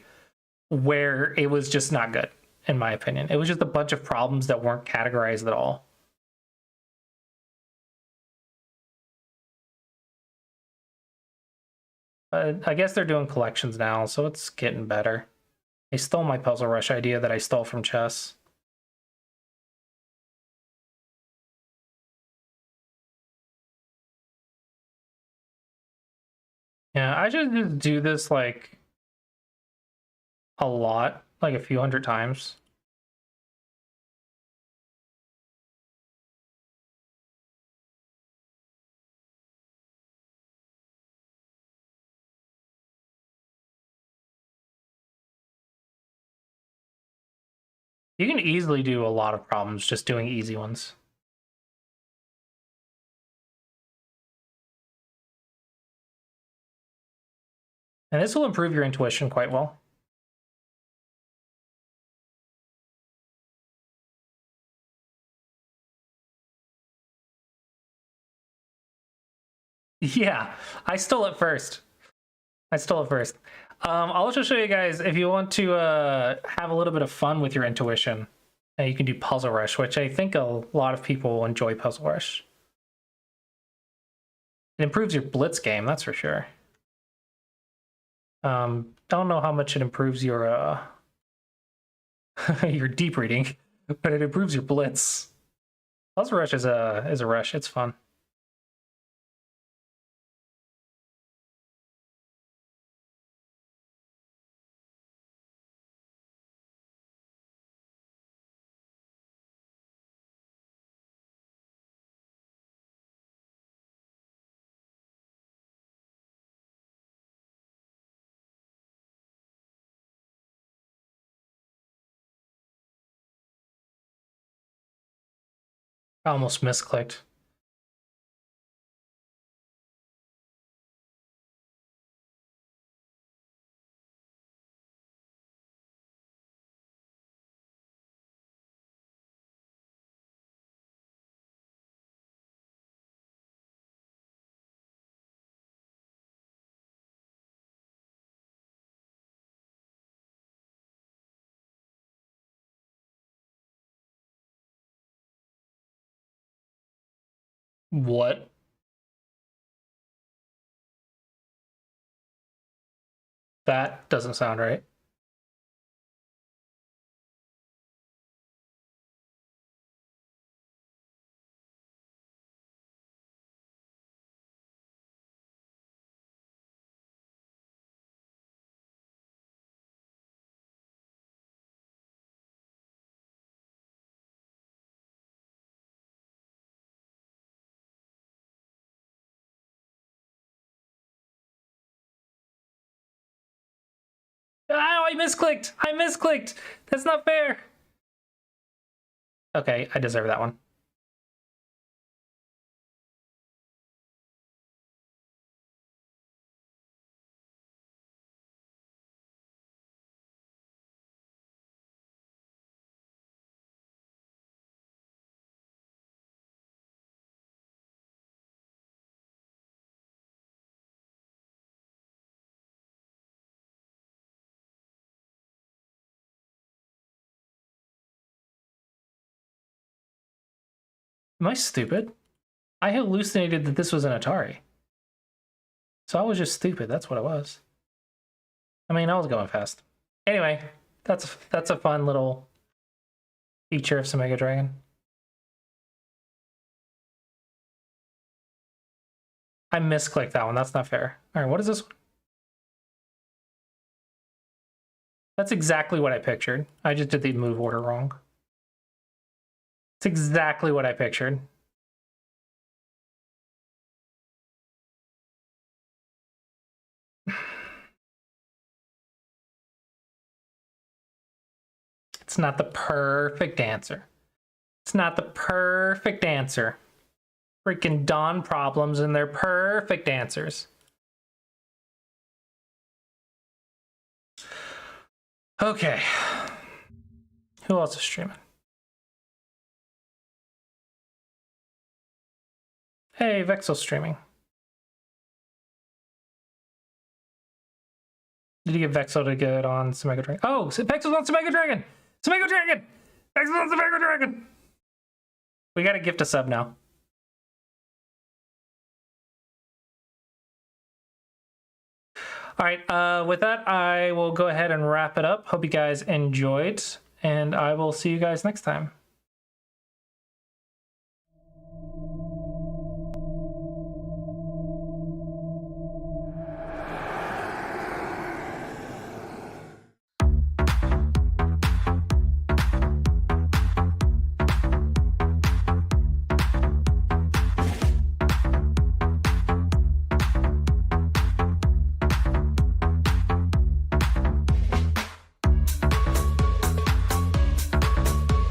where it was just not good, in my opinion. It was just a bunch of problems that weren't categorized at all. I guess they're doing collections now, so it's getting better. They stole my Puzzle Rush idea that I stole from chess. Yeah, I should just do this like a lot, like a few hundred times. You can easily do a lot of problems just doing easy ones. And this will improve your intuition quite well. Yeah, I stole it first. I'll also show you guys, if you want to have a little bit of fun with your intuition, you can do Puzzle Rush, which I think a lot of people enjoy Puzzle Rush. It improves your blitz game, that's for sure. Don't know how much it improves your your deep reading, but it improves your blitz. Puzzle Rush is a rush. It's fun. I almost misclicked. What? That doesn't sound right. Oh, I misclicked! I misclicked! That's not fair! Okay, I deserve that one. Am I stupid? I hallucinated that this was an Atari. So I was just stupid, that's what it was. I mean, I was going fast. Anyway, that's a fun little feature of some Mega Dragon. I misclicked that one, that's not fair. Alright, what is this one? That's exactly what I pictured. I just did the move order wrong. It's exactly what I pictured. It's not the perfect answer. It's not the perfect answer. Freaking Dawn problems and their perfect answers. Okay. Who else is streaming? Hey, Vexel's streaming. Did you get Vexel to get on some Mega Dragon? Oh, Vexel's on some Mega Dragon! Some Mega Dragon! Vexel's on some Mega Dragon! We gotta gift a sub now. All right, with that, I will go ahead and wrap it up. Hope you guys enjoyed, and I will see you guys next time.